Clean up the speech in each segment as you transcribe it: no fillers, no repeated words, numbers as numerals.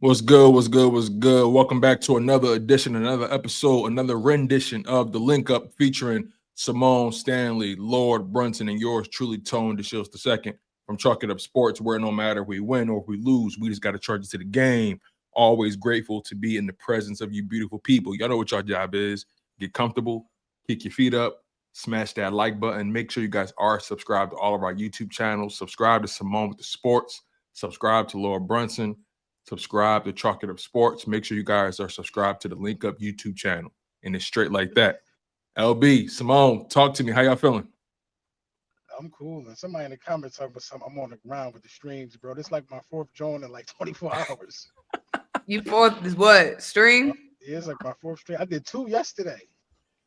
What's good? What's good? What's good? Welcome back to another edition, another episode, another rendition of the Linc Up featuring Symone Stanley, Lord Brunson, and yours truly, Tone DeShields II from Chalk It Up Sports, where no matter if we win or if we lose, we just got to charge it to the game. Always grateful to be in the presence of you beautiful people. Y'all know what your job is. Get comfortable, kick your feet up, smash that like button. Make sure you guys are subscribed to all of our YouTube channels. Subscribe to Symone with the Sports. Subscribe to Lord Brunson. Subscribe to Chalk It Up Sports. Make sure you guys are subscribed to the Linc Up YouTube channel. And it's straight like that. LB, Symone, talk to me. How y'all feeling? I'm cool. And somebody in the comments talking about something. I'm on the ground with the streams, bro. This is like my fourth joint in like 24 hours. You fourth is what? Stream? Yeah, it's like my fourth stream. I did 2 yesterday.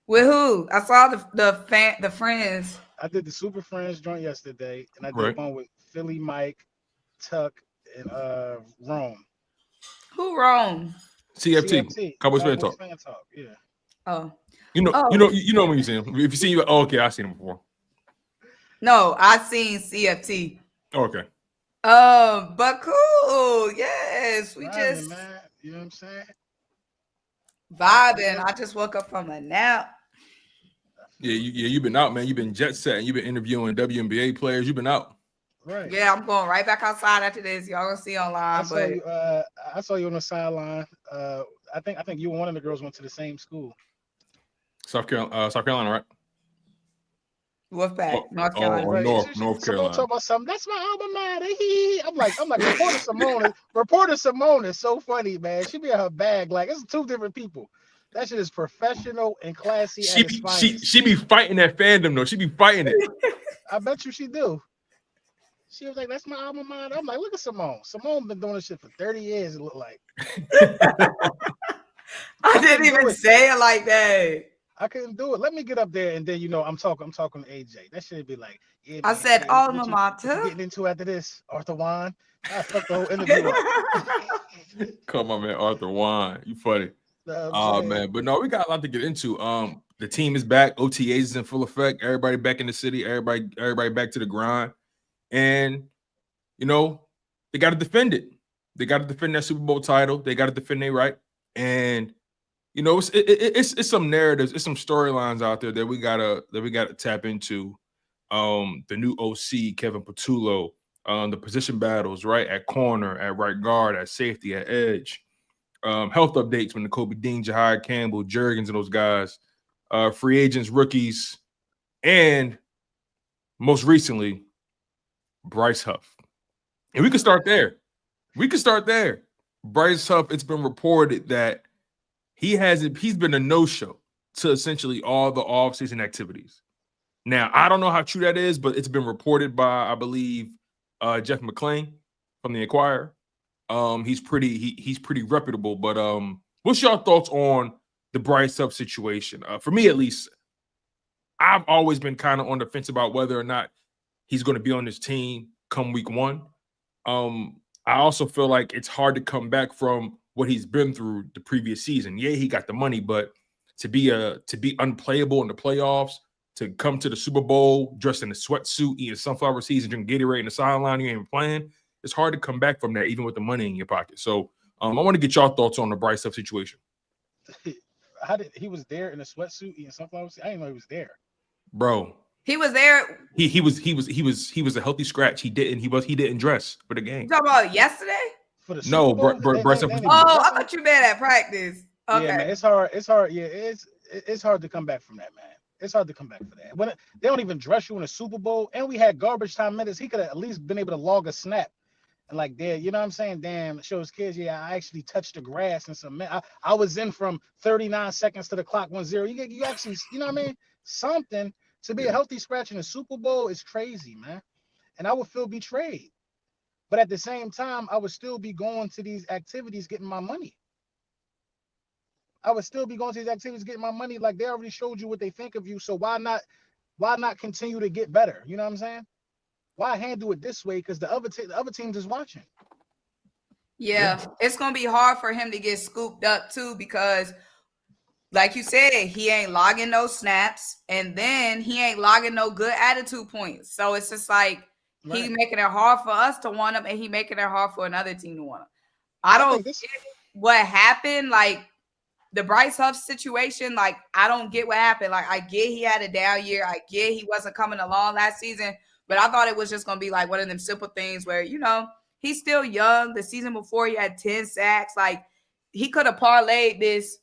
With who? I saw the friends. I did the Super Friends joint yesterday, and I did Right. one with Philly Mike, Tuck, and Rome. Who wrong? CFT. Cowboys fan talk. Yeah. Oh. You know when you see him. If you see him, okay, I've seen him before. No, I seen CFT. Okay. But cool. Yes. We just man. You know what I'm saying? vibing. I just woke up from a nap. Yeah, you've been out, man. You've been jet setting. You've been interviewing WNBA players. You've been out. Right. Yeah, I'm going right back outside after this. Y'all gonna see online. I saw you on the sideline. I think you and one of the girls went to the same school. South Carolina, right? Wolfpack, North Carolina. Right. North Carolina. Talk about something. That's my alma mater. I'm like reporter Symone. Reporter Symone is so funny, man. She be in her bag. Like it's 2 different people. That shit is professional and classy. She be fighting that fandom though. She be fighting it. I bet you she do. She was like, "That's my alma mater." I'm like, "Look at Symone. Symone been doing this shit for 30 years." It looked like. I didn't even say it like that. I couldn't do it. Let me get up there and then I'm talking to AJ. That should be like, yeah. I said alma mater. Getting into after this, Arthur Wine. I fucked the whole interview up. Come on, man, Arthur Wine. You funny. Man, but no, we got a lot to get into. The team is back. OTAs is in full effect. Everybody back in the city. Everybody back to the grind. And they got to defend it. They got to defend that Super Bowl title. They got to defend their right. And it's some narratives, it's some storylines out there that we gotta tap into. The new OC, Kevin Patullo, the position battles, right, at corner, at right guard, at safety, at edge. Health updates when Nakobe Dean, Jahir Campbell, Jurgens, and those guys, free agents, rookies, and most recently, Bryce Huff. And we can start there. Bryce Huff, it's been reported that he's been a no-show to essentially all the offseason activities. Now, I don't know how true that is, but it's been reported by, I believe, Jeff McClain from the Enquirer. He's pretty reputable. But what's your thoughts on the Bryce Huff situation? For me, at least, I've always been kind of on the fence about whether or not he's going to be on this team come week 1. I also feel like it's hard to come back from what he's been through the previous season. Yeah, he got the money, but to be unplayable in the playoffs, to come to the Super Bowl dressed in a sweatsuit, eating sunflower seeds, and drinking Gatorade in the sideline, you ain't even playing. It's hard to come back from that, even with the money in your pocket. So I want to get y'all thoughts on the Bryce Huff situation. He was there in a sweatsuit eating sunflower seeds? I didn't know he was there, bro. He was there. He was a healthy scratch. He didn't dress for the game. You talking about yesterday? For the no, Bryce. I thought you meant at practice. Okay. Yeah, man, it's hard. Yeah, it's hard to come back from that, man. It's hard to come back for that. When they don't even dress you in a Super Bowl, and we had garbage time minutes, he could have at least been able to log a snap. And like, you know what I'm saying? Damn, show his kids, yeah, I actually touched the grass and some. I was in from 39 seconds to the clock 1-0. You actually, you know what I mean? Something to be a healthy scratch in a Super Bowl is crazy, man. And I would feel betrayed. But at the same time, I would still be going to these activities getting my money. Like they already showed you what they think of you. So why not continue to get better? You know what I'm saying? Why handle it this way? Because the other teams is watching. Yeah, it's gonna be hard for him to get scooped up too, because like you said, he ain't logging no snaps, and then he ain't logging no good attitude points. So it's just like he making it hard for us to want him, and he making it hard for another team to want him. I don't get what happened. Like the Bryce Huff situation, like I don't get what happened. Like I get he had a down year. I get he wasn't coming along last season, but I thought it was just gonna be like one of them simple things where, you know, he's still young. The season before he had 10 sacks. Like he could have parlayed this.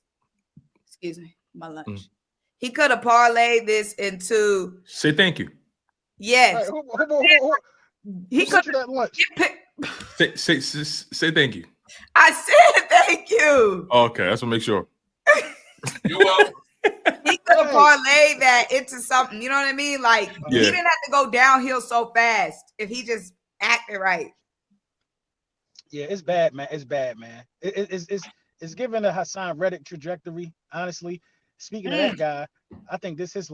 Excuse me, my lunch. He could have parlayed this into. Say thank you. Yes. He could have that lunch. Say thank you. I said thank you. Okay, that's what make sure. You're welcome. He could have parlayed that into something. You know what I mean? Like he didn't have to go downhill so fast if he just acted right. Yeah, it's bad, man. It's bad, man. It's giving a Hassan Reddick trajectory. Honestly, speaking of that guy, I think this is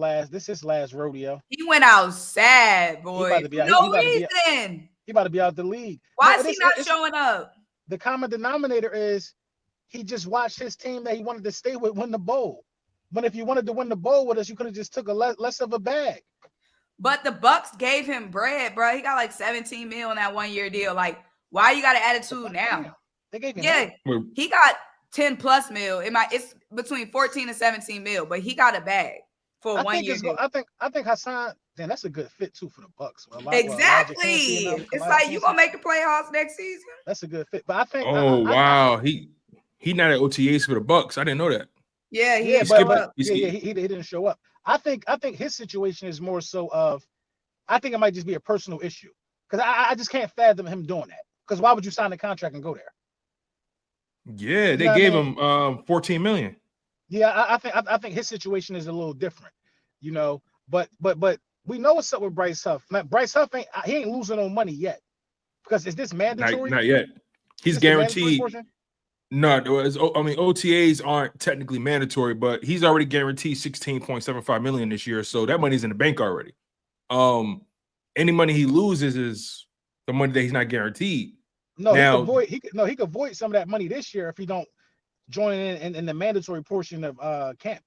his last rodeo. He went out sad, boy. No reason. He about to be out the league. Why is he not showing up? The common denominator is he just watched his team that he wanted to stay with win the bowl. But if you wanted to win the bowl with us, you could have just took a less of a bag. But the Bucks gave him bread, bro. He got like 17 mil in that 1 year deal. Like, why you got an attitude now? They gave him he got 10 plus mil. It's between 14 and 17 mil, but he got a bag for a 1 year deal. I think Hassan, then that's a good fit too for the Bucks. Exactly. It's like you gonna make the playoffs next season. That's a good fit. But I think wow. He not at OTAs for the Bucks. I didn't know that. Yeah, he didn't show up. I think his situation is more so of I think it might just be a personal issue. Because I just can't fathom him doing that. Because why would you sign the contract and go there? Yeah, they gave him $14 million. Yeah, I think his situation is a little different, you know. But we know what's up with Bryce Huff. Now, Bryce Huff ain't losing no money yet. Because is this mandatory? Not yet. He's guaranteed. No, OTAs aren't technically mandatory, but he's already guaranteed $16.75 million this year, so that money's in the bank already. Any money he loses is the money that he's not guaranteed. No, he could void some of that money this year if he don't join in the mandatory portion of camp.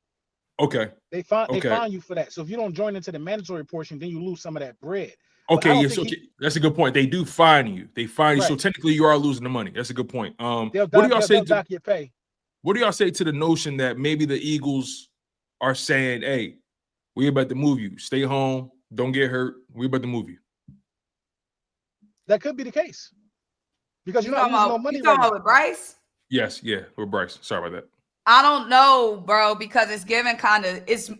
Okay. They fine you for that. So if you don't join into the mandatory portion, then you lose some of that bread. Okay, yes, that's a good point. They do fine you. They fine you, so technically you are losing the money. That's a good point. What do y'all say? What do y'all say to the notion that maybe the Eagles are saying, "Hey, we're about to move you. Stay home. Don't get hurt. We're about to move you." That could be the case because you're not losing no money. You talking about with Bryce? Yes, with Bryce. Sorry about that. I don't know, bro, because it's giving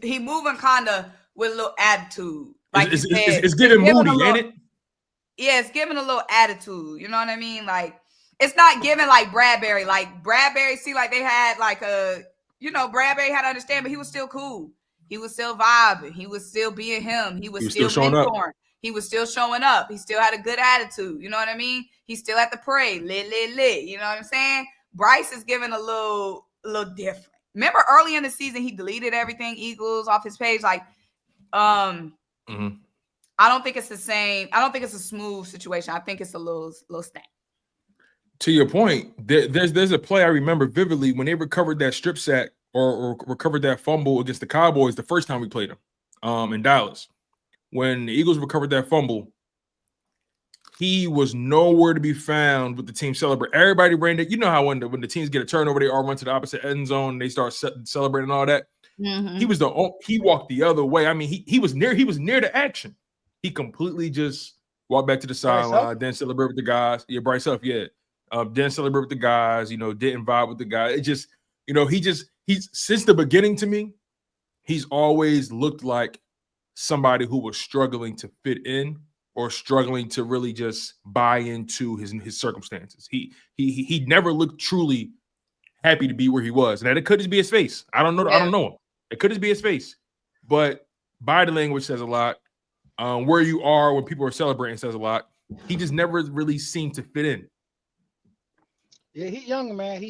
he moving kind of with a little attitude. Like it's giving moody, ain't it? Yeah, it's giving a little attitude. You know what I mean? Like it's not giving like Bradbury. Like Bradbury, like they had like Bradbury had to understand, but he was still cool. He was still vibing. He was still being him. He was still showing up. He was still showing up. He still had a good attitude. You know what I mean? He still had to pray. Lit. You know what I'm saying? Bryce is giving a little different. Remember early in the season, he deleted everything Eagles off his page. Like, I don't think it's the same. I don't think it's a smooth situation. I think it's a little stank. To your point, there's a play I remember vividly when they recovered that strip sack or recovered that fumble against the Cowboys the first time we played them in Dallas. When the Eagles recovered that fumble, he was nowhere to be found with the team celebrating. Everybody ran it. You know how when the teams get a turnover, they all run to the opposite end zone. And they start celebrating all that. Mm-hmm. He walked the other way. I mean, he was near the action. He completely just walked back to the sideline, then celebrate with the guys. Yeah, Bryce Huff, yeah. Then celebrate with the guys, didn't vibe with the guys. It just, he's since the beginning to me, he's always looked like somebody who was struggling to fit in or struggling to really just buy into his circumstances. He never looked truly happy to be where he was. And that it could just be his face. I don't know. Yeah. I don't know him. It could just be his face. But body language says a lot. Where you are when people are celebrating says a lot. He just never really seemed to fit in. Yeah, he young, man.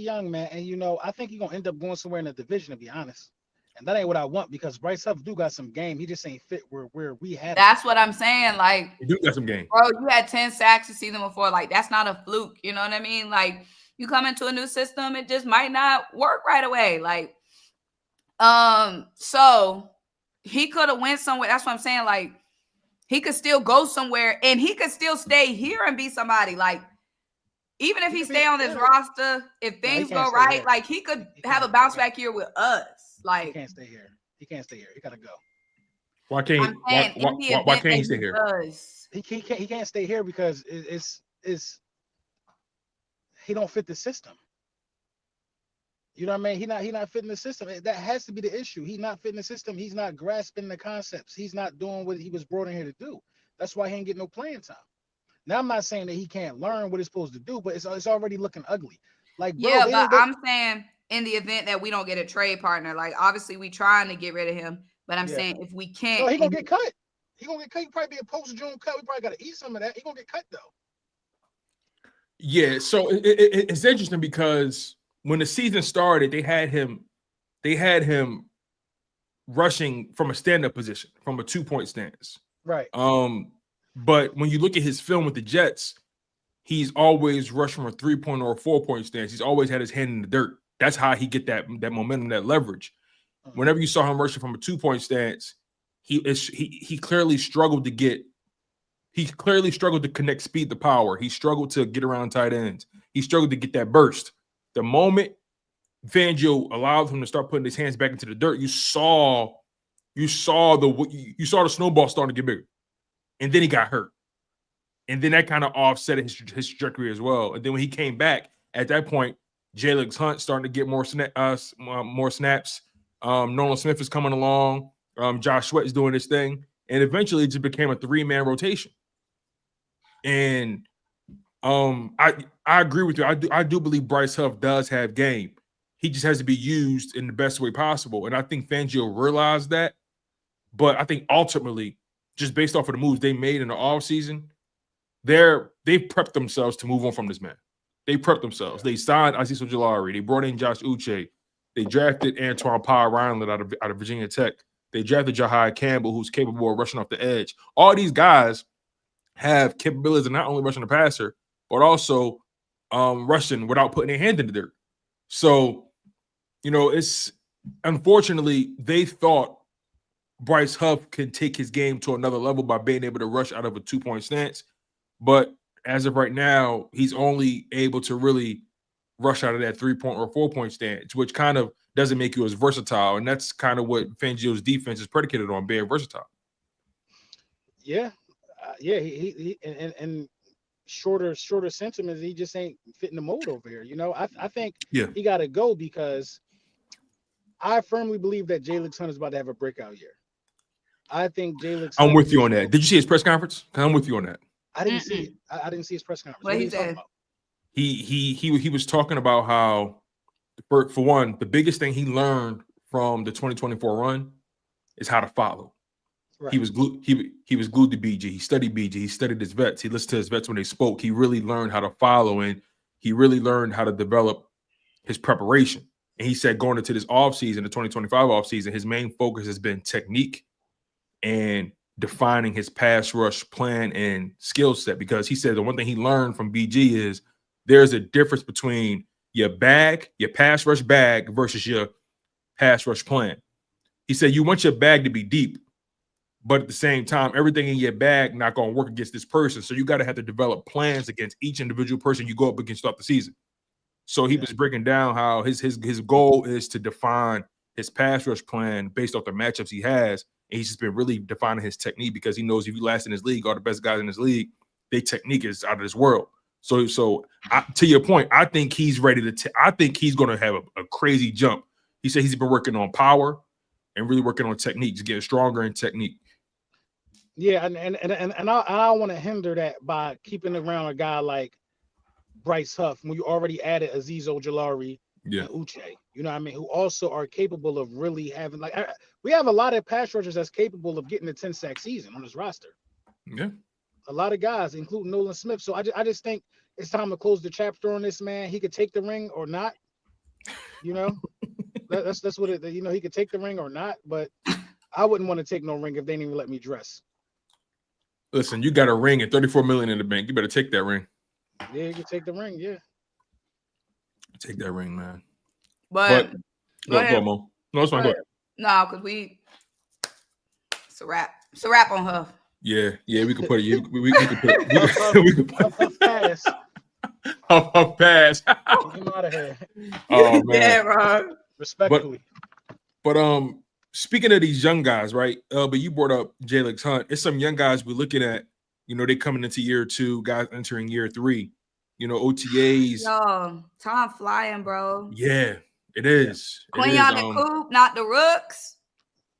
And, I think he's going to end up going somewhere in the division, to be honest. And that ain't what I want because Bryce Huff do got some game. He just ain't fit where we had. That's what I'm saying. Like, he do got some game. Bro, you had 10 sacks the season before. Like, that's not a fluke. You know what I mean? Like, you come into a new system, it just might not work right away. Like, so he could have went somewhere. That's what I'm saying. Like, he could still go somewhere and he could still stay here and be somebody. Like, Even if he stay on this roster, if things go right, like he could have a bounce back year with us. Like he can't stay here. He can't stay here. He gotta go. Why can't he stay here? He can't stay here because it's he don't fit the system. You know what I mean? He not fitting the system. That has to be the issue. He's not fitting the system. He's not grasping the concepts. He's not doing what he was brought in here to do. That's why he ain't getting no playing time. Now I'm not saying that he can't learn what he's supposed to do, but it's already looking ugly. Like, bro, I'm saying in the event that we don't get a trade partner, like obviously we trying to get rid of him, but I'm saying if we can't, no, he gonna get cut. He gonna get cut. He probably be a post-June cut. We probably gotta eat some of that. He gonna get cut though. Yeah, so it's interesting because when the season started, they had him rushing from a stand-up position, from a 2-point stance. Right. But when you look at his film with the Jets, he's always rushed from a 3-point or a 4-point stance. He's always had his hand in the dirt. That's how he get that momentum, that leverage. Whenever you saw him rushing from a 2-point stance, he clearly struggled to get. He clearly struggled to connect speed to power. He struggled to get around tight ends. He struggled to get that burst. The moment Fangio allowed him to start putting his hands back into the dirt, you saw the snowball starting to get bigger. And then he got hurt. And then that kind of offset his trajectory as well. And then when he came back, at that point, Jalen Hunt starting to get more snaps. Nolan Smith is coming along. Josh Sweat is doing his thing. And eventually it just became a 3-man rotation. And I agree with you. I do believe Bryce Huff does have game. He just has to be used in the best way possible. And I think Fangio realized that. But I think ultimately, just based off of the moves they made in the offseason, they've prepped themselves to move on from this man. They prepped themselves. They signed Azeez Ojulari. They brought in Josh Uche. They drafted Antoine Powell-Ryanland out of Virginia Tech. They drafted Jahai Campbell, who's capable of rushing off the edge. All these guys have capabilities of not only rushing the passer, but also rushing without putting their hand in the dirt. So, it's unfortunately they thought Bryce Huff can take his game to another level by being able to rush out of a 2-point stance. But as of right now, he's only able to really rush out of that 3-point or 4-point stance, which kind of doesn't make you as versatile. And that's kind of what Fangio's defense is predicated on, being versatile. Yeah. He and shorter sentiments, he just ain't fitting the mold over here. I think he got to go because I firmly believe that Jalen Hunt is about to have a breakout year. I think Jalen. I'm with you on that. Did you see his press conference? I'm with you on that. I didn't see it. I didn't see his press conference. What he talking about? He was talking about how, for one, the biggest thing he learned from the 2024 run is how to follow. Right. He was glued to BG. He studied BG. He studied his vets. He listened to his vets when they spoke. He really learned how to follow, and he really learned how to develop his preparation. And he said going into this offseason, the 2025 offseason, his main focus has been technique and defining his pass rush plan and skill set, because he said the one thing he learned from BG is there's a difference between your pass rush bag versus your pass rush plan. He said you want your bag to be deep, but at the same time, everything in your bag not going to work against this person. So you got to have to develop plans against each individual person you go up against throughout the season. So he was breaking down how his goal is to define his pass rush plan based off the matchups he has. And he's just been really defining his technique, because he knows if you last in his league, all the best guys in his league, their technique is out of this world. So to your point, I think he's ready to I think he's going to have a crazy jump. He said he's been working on power and really working on technique, just getting stronger in technique. Yeah, and I don't want to hinder that by keeping around a guy like Bryce Huff when you already added Azeez Ojulari and Uche, you know what I mean, who also are capable of really having, like, we have a lot of pass rushers that's capable of getting a 10-sack season on this roster. Yeah. A lot of guys, including Nolan Smith. So I just think it's time to close the chapter on this man. He could take the ring or not. That's what it. He could take the ring or not. But I wouldn't want to take no ring if they didn't even let me dress. Listen, you got a ring and $34 million in the bank. You better take that ring. Yeah, you can take the ring. Yeah, take that ring, man. But go ahead, Mo. No, it's fine. Go ahead. No, because it's a wrap. It's a wrap on her. Yeah, we could put it. We could put it. We could I'm pass. Get him out of here. Oh man. Yeah, bro. Respectfully. But speaking of these young guys, right? But you brought up Jalen Hunt. It's some young guys we're looking at. You know, they coming into year 2, guys entering year 3. You know, OTAs. Yo, time flying, bro. Yeah, it is. It is. Quinyon and Coop, not the Rooks.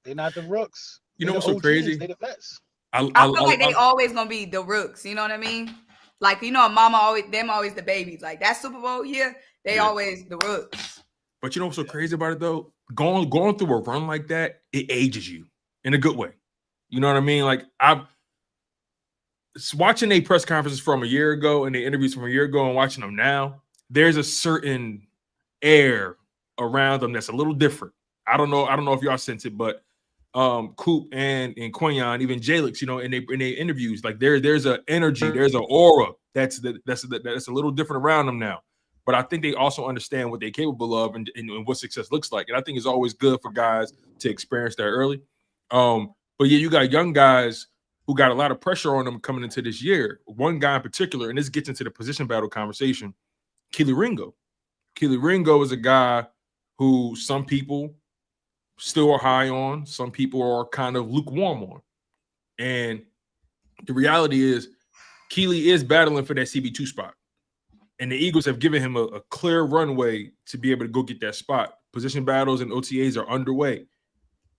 They're not the Rooks. You know They're what's the so OGs. crazy? They the vets. I feel like they always gonna be the Rooks. You know what I mean? Like, you know, mama always the babies. Like that Super Bowl year, they always the Rooks. But you know what's so crazy about it though? Going through a run like that, it ages you in a good way. You know what I mean? Like I'm watching a press conferences from a year ago and the interviews from a year ago and watching them now. There's a certain air around them that's a little different. I don't know if y'all sense it, but Coop and Quinyon, even Jalix, you know, in their interviews, like there's an energy, there's an aura that's a little different around them now. But I think they also understand what they're capable of and what success looks like. And I think it's always good for guys to experience that early. But yeah, you got young guys who got a lot of pressure on them coming into this year. One guy in particular, and this gets into the position battle conversation, Kelee Ringo. Kelee Ringo is a guy who some people still are high on, some people are kind of lukewarm on. And the reality is Kelee is battling for that CB2 spot. And the Eagles have given him a clear runway to be able to go get that spot. Position battles and OTAs are underway.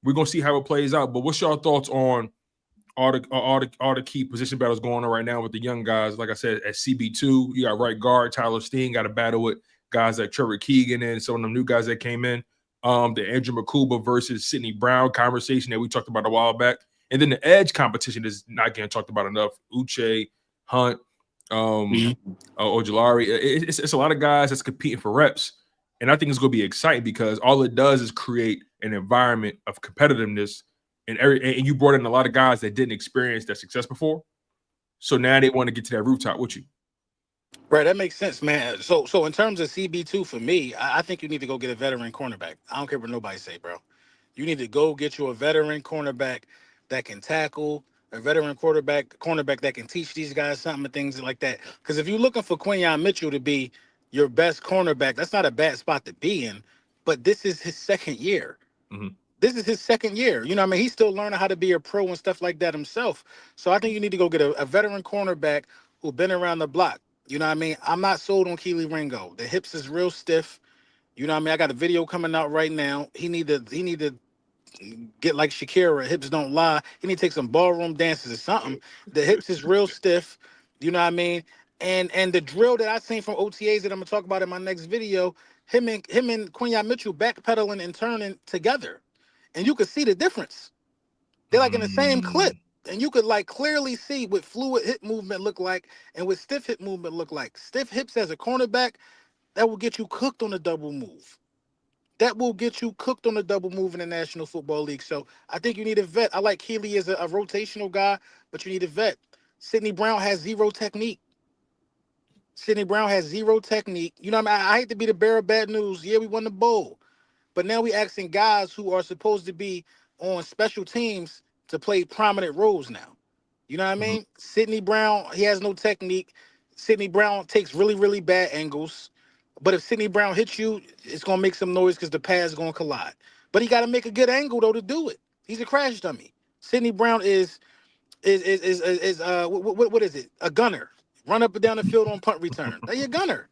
We're going to see how it plays out. But what's your thoughts on all the key position battles going on right now with the young guys? Like I said, at CB2, you got right guard Tyler Steen, got to battle with guys like Trevor Keegan and some of them new guys that came in. The Andrew Makuba versus Sidney Brown conversation that we talked about a while back. And then the edge competition is not getting talked about enough. Uche, Hunt, Ojulari. It's a lot of guys that's competing for reps. And I think it's going to be exciting because all it does is create an environment of competitiveness. And you brought in a lot of guys that didn't experience that success before. So now they want to get to that rooftop with you. Right, that makes sense, man. So in terms of CB2, for me, I think you need to go get a veteran cornerback. I don't care what nobody say, bro. You need to go get you a veteran cornerback that can tackle, a veteran cornerback that can teach these guys something and things like that. Because if you're looking for Quinyon Mitchell to be your best cornerback, that's not a bad spot to be in. But this is his second year. Mm-hmm. This is his second year. You know what I mean? He's still learning how to be a pro and stuff like that himself. So I think you need to go get a veteran cornerback who's been around the block. You know what I mean? I'm not sold on Kelee Ringo. The hips is real stiff. You know what I mean? I got a video coming out right now. He need to get like Shakira. Hips don't lie. He need to take some ballroom dances or something. The hips is real stiff. You know what I mean? And the drill that I seen from OTAs that I'm gonna talk about in my next video, him and Quinyon Mitchell backpedaling and turning together, and you could see the difference. They're like in the same clip. And you could like clearly see what fluid hip movement look like and what stiff hip movement look like. Stiff hips as a cornerback, that will get you cooked on a double move. That will get you cooked on a double move in the National Football League. So I think you need a vet. I like Kelee as a rotational guy, but you need a vet. Sidney Brown has zero technique. You know what I mean? I hate to be the bearer of bad news. Yeah, we won the bowl. But now we asking guys who are supposed to be on special teams to play prominent roles now. You know what I mean? Sidney Brown, he has no technique. Sidney Brown takes really, really bad angles. But if Sidney Brown hits you, it's going to make some noise because the pads going to collide. But he got to make a good angle, though, to do it. He's a crash dummy. Sidney Brown is what is it? A gunner. Run up and down the field on punt return. Now you're a gunner.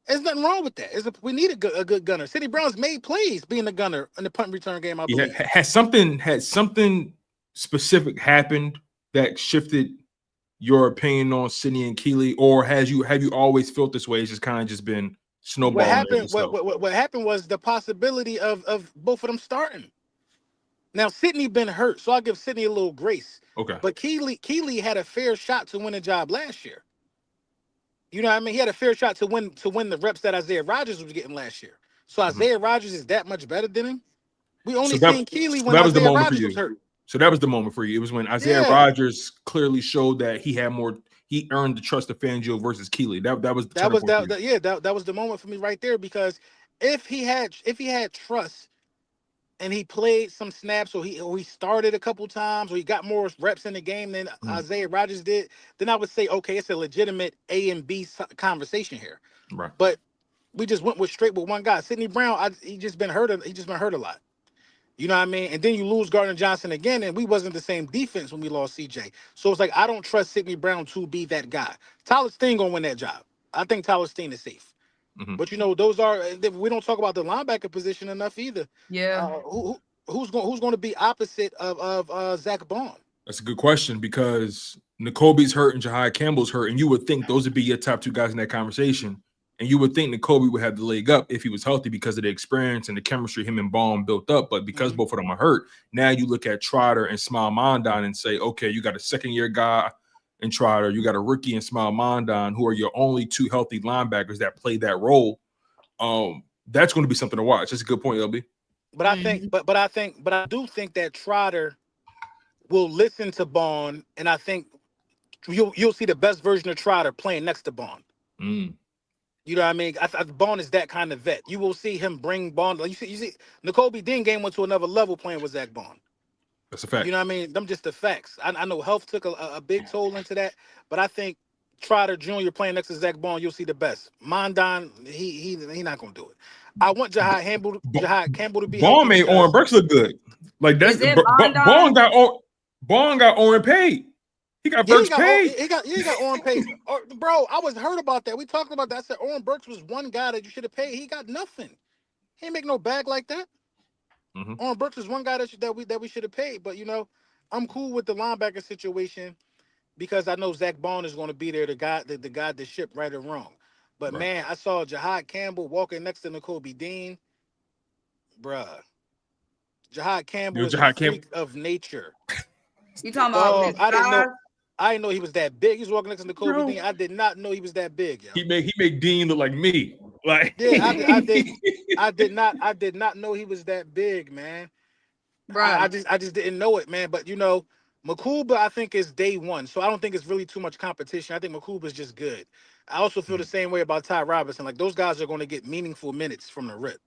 There's nothing wrong with that. We need a good gunner. Sidney Brown's made plays being a gunner in the punt return game, I believe. Yeah, had something specific happened that shifted your opinion on Sidney and Kelee, or have you always felt this way? It's just kind of just been snowballing. What happened was the possibility of both of them starting. Now Sidney been hurt, so I'll give Sidney a little grace. Okay. But Kelee had a fair shot to win a job last year. You know what I mean? He had a fair shot to win the reps that Isaiah Rodgers was getting last year. So Isaiah Rodgers is that much better than him? We only seen Kelee when Isaiah Rodgers was hurt. So that was the moment for you. It was when Isaiah Rodgers clearly showed that he had more. He earned the trust of Fangio versus Kelee. That was the moment for me right there, because if he had trust and he played some snaps, or he started a couple times, or he got more reps in the game than Isaiah Rodgers did, then I would say, okay, it's a legitimate A and B conversation here. Right. But we just went straight with one guy. Sidney Brown, he just been hurt a lot. You know what I mean? And then you lose Gardner Johnson again, and we wasn't the same defense when we lost CJ. So it's like, I don't trust Sidney Brown to be that guy. Tyler Steen gonna win that job. I think Tyler Steen is safe. But those are, we don't talk about the linebacker position enough either. Yeah. Who's going to be opposite of Zach Bond? That's a good question, because N'Kobe's hurt and Jahai Campbell's hurt, and you would think those would be your top two guys in that conversation. And you would think N'Kobe would have the leg up if he was healthy because of the experience and the chemistry him and Bond built up. But because both of them are hurt, now you look at Trotter and Symone Stanley and say, okay, you got a second-year guy in Trotter, you got a rookie in Symone Stanley, who are your only two healthy linebackers that play that role. That's going to be something to watch. That's a good point, LB. But I do think that Trotter will listen to Bond, and I think you'll see the best version of Trotter playing next to Bond. You know what I mean? Bond is that kind of vet. You will see him bring Bond. Like you see, N'Kobe Dean game went to another level playing with Zach Bond. That's a fact. You know what I mean? Them just the facts. I know health took a big toll into that, but I think Trotter Jr. playing next to Zach Bond, you'll see the best. Mondon, he not gonna do it. I want Jahai Campbell to be. Bond made Oren Burks look good. Like that's Bond got Oren paid. He got Burks paid. He got Oren paid. Bro, I was hurt about that. We talked about that. I said Oren Burks was one guy that you should have paid. He got nothing. He ain't make no bag like that. Oren Burks is one guy that we should have paid. But I'm cool with the linebacker situation because I know Zach Bond is going to be there, the guy the ship right or wrong. But man, I saw Jahai Campbell walking next to N'Kobe Dean. Bruh. Jahai Campbell is a freak of nature. You talking about I didn't know he was that big. He was walking next to N'Kobe Dean. I did not know he was that big. Yo. He made Dean look like me. Like I did not know he was that big, man. Right. I just didn't know it, man. But Makuba, I think, is day one. So I don't think it's really too much competition. I think Makuba is just good. I also feel the same way about Ty Robinson. Like those guys are going to get meaningful minutes from the rip.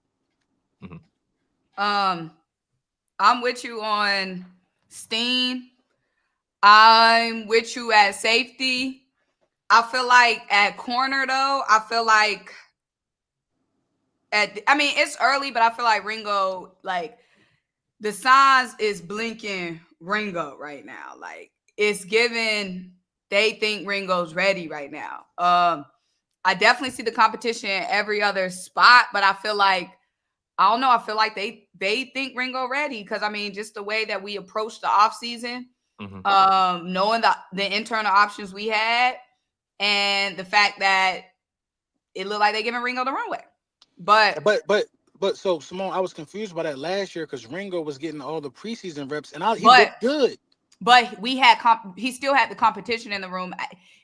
I'm with you on Steen. I'm with you at safety. I feel like at corner, though, it's early, but I feel like Ringo, like, the signs is blinking Ringo right now. Like, it's given they think Ringo's ready right now. I definitely see the competition in every other spot, but I feel like, I don't know, I feel like they think Ringo ready because, just the way that we approached the offseason, knowing the internal options we had, and the fact that it looked like they giving Ringo the runway. But so Symone, I was confused by that last year because Ringo was getting all the preseason reps and he looked good. But we had he still had the competition in the room.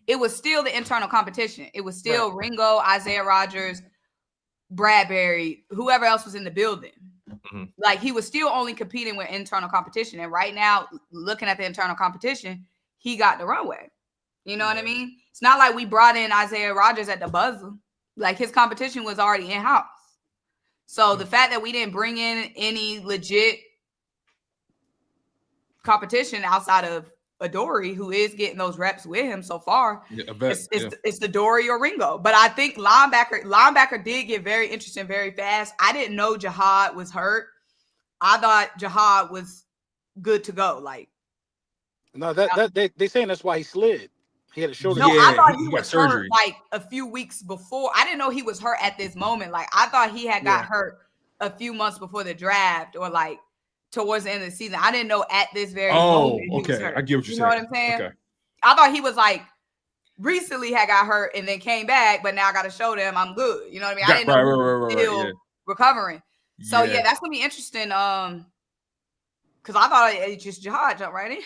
It was still the internal competition. It was still Ringo, Isaiah Rodgers, Bradbury, whoever else was in the building. Like he was still only competing with internal competition. And right now, looking at the internal competition, he got the runway. You know what I mean? It's not like we brought in Isaiah Rodgers at the buzzer. Like his competition was already in-house. So the fact that we didn't bring in any legit competition outside of Adoree, who is getting those reps with him so far, it's the Dory or Ringo. But I think linebacker did get very interesting very fast. I didn't know Jihad was hurt. I thought Jihad was good to go. Like, no, they saying that's why he slid. He had a shoulder. No, I thought he was hurt like a few weeks before. I didn't know he was hurt at this moment. Like, I thought he had got hurt a few months before the draft or like towards the end of the season. I didn't know at this very moment. Okay. I get what you're saying. You know what I'm saying? Okay. I thought he was like recently had got hurt and then came back, but now I got to show them I'm good. You know what I mean? I didn't know he was still recovering. So that's gonna be interesting. Because I thought it just Jihad jump right in,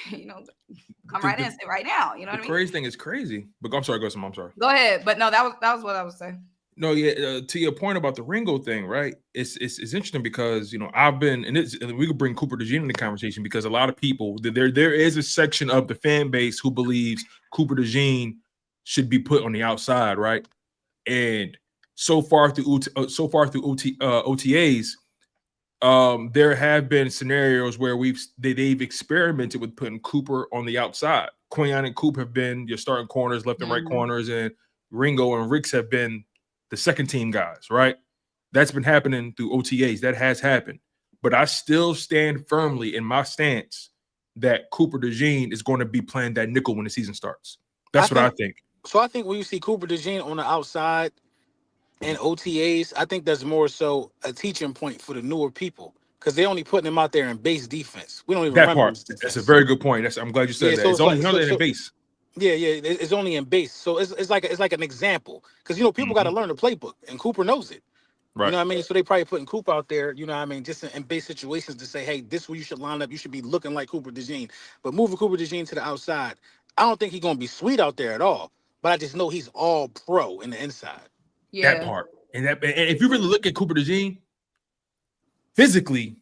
come right in and sit right now. You know what I mean? The crazy thing is crazy. But I'm sorry, I'm sorry. Go ahead. But no, that was what I was saying. No, to your point about the Ringo thing, right? It's interesting because I've been and we could bring Cooper Dejean in the conversation because a lot of people there is a section of the fan base who believes Cooper Dejean should be put on the outside, right? And so far through OTAs, there have been scenarios where they've experimented with putting Cooper on the outside. Quinyon and Coop have been your starting corners, left and right corners, and Ringo and Ricks have been the second team guys, right? That's been happening through OTAs. That has happened. But I still stand firmly in my stance that Cooper Dejean is going to be playing that nickel when the season starts. That's what I think. So I think when you see Cooper Dejean on the outside and OTAs, I think that's more so a teaching point for the newer people because they're only putting him out there in base defense. We don't even that part. That's a very good point. I'm glad you said that. So it's only in base. Yeah, it's only in base. So it's like an example because people got to learn the playbook and Cooper knows it. Right. You know what I mean? So they probably putting Cooper out there, you know what I mean, just in base situations to say, hey, this is where you should line up. You should be looking like Cooper Dejean. But moving Cooper Dejean to the outside, I don't think he's going to be sweet out there at all. But I just know he's all pro in the inside. Yeah. That part. And if you really look at Cooper Dejean, physically,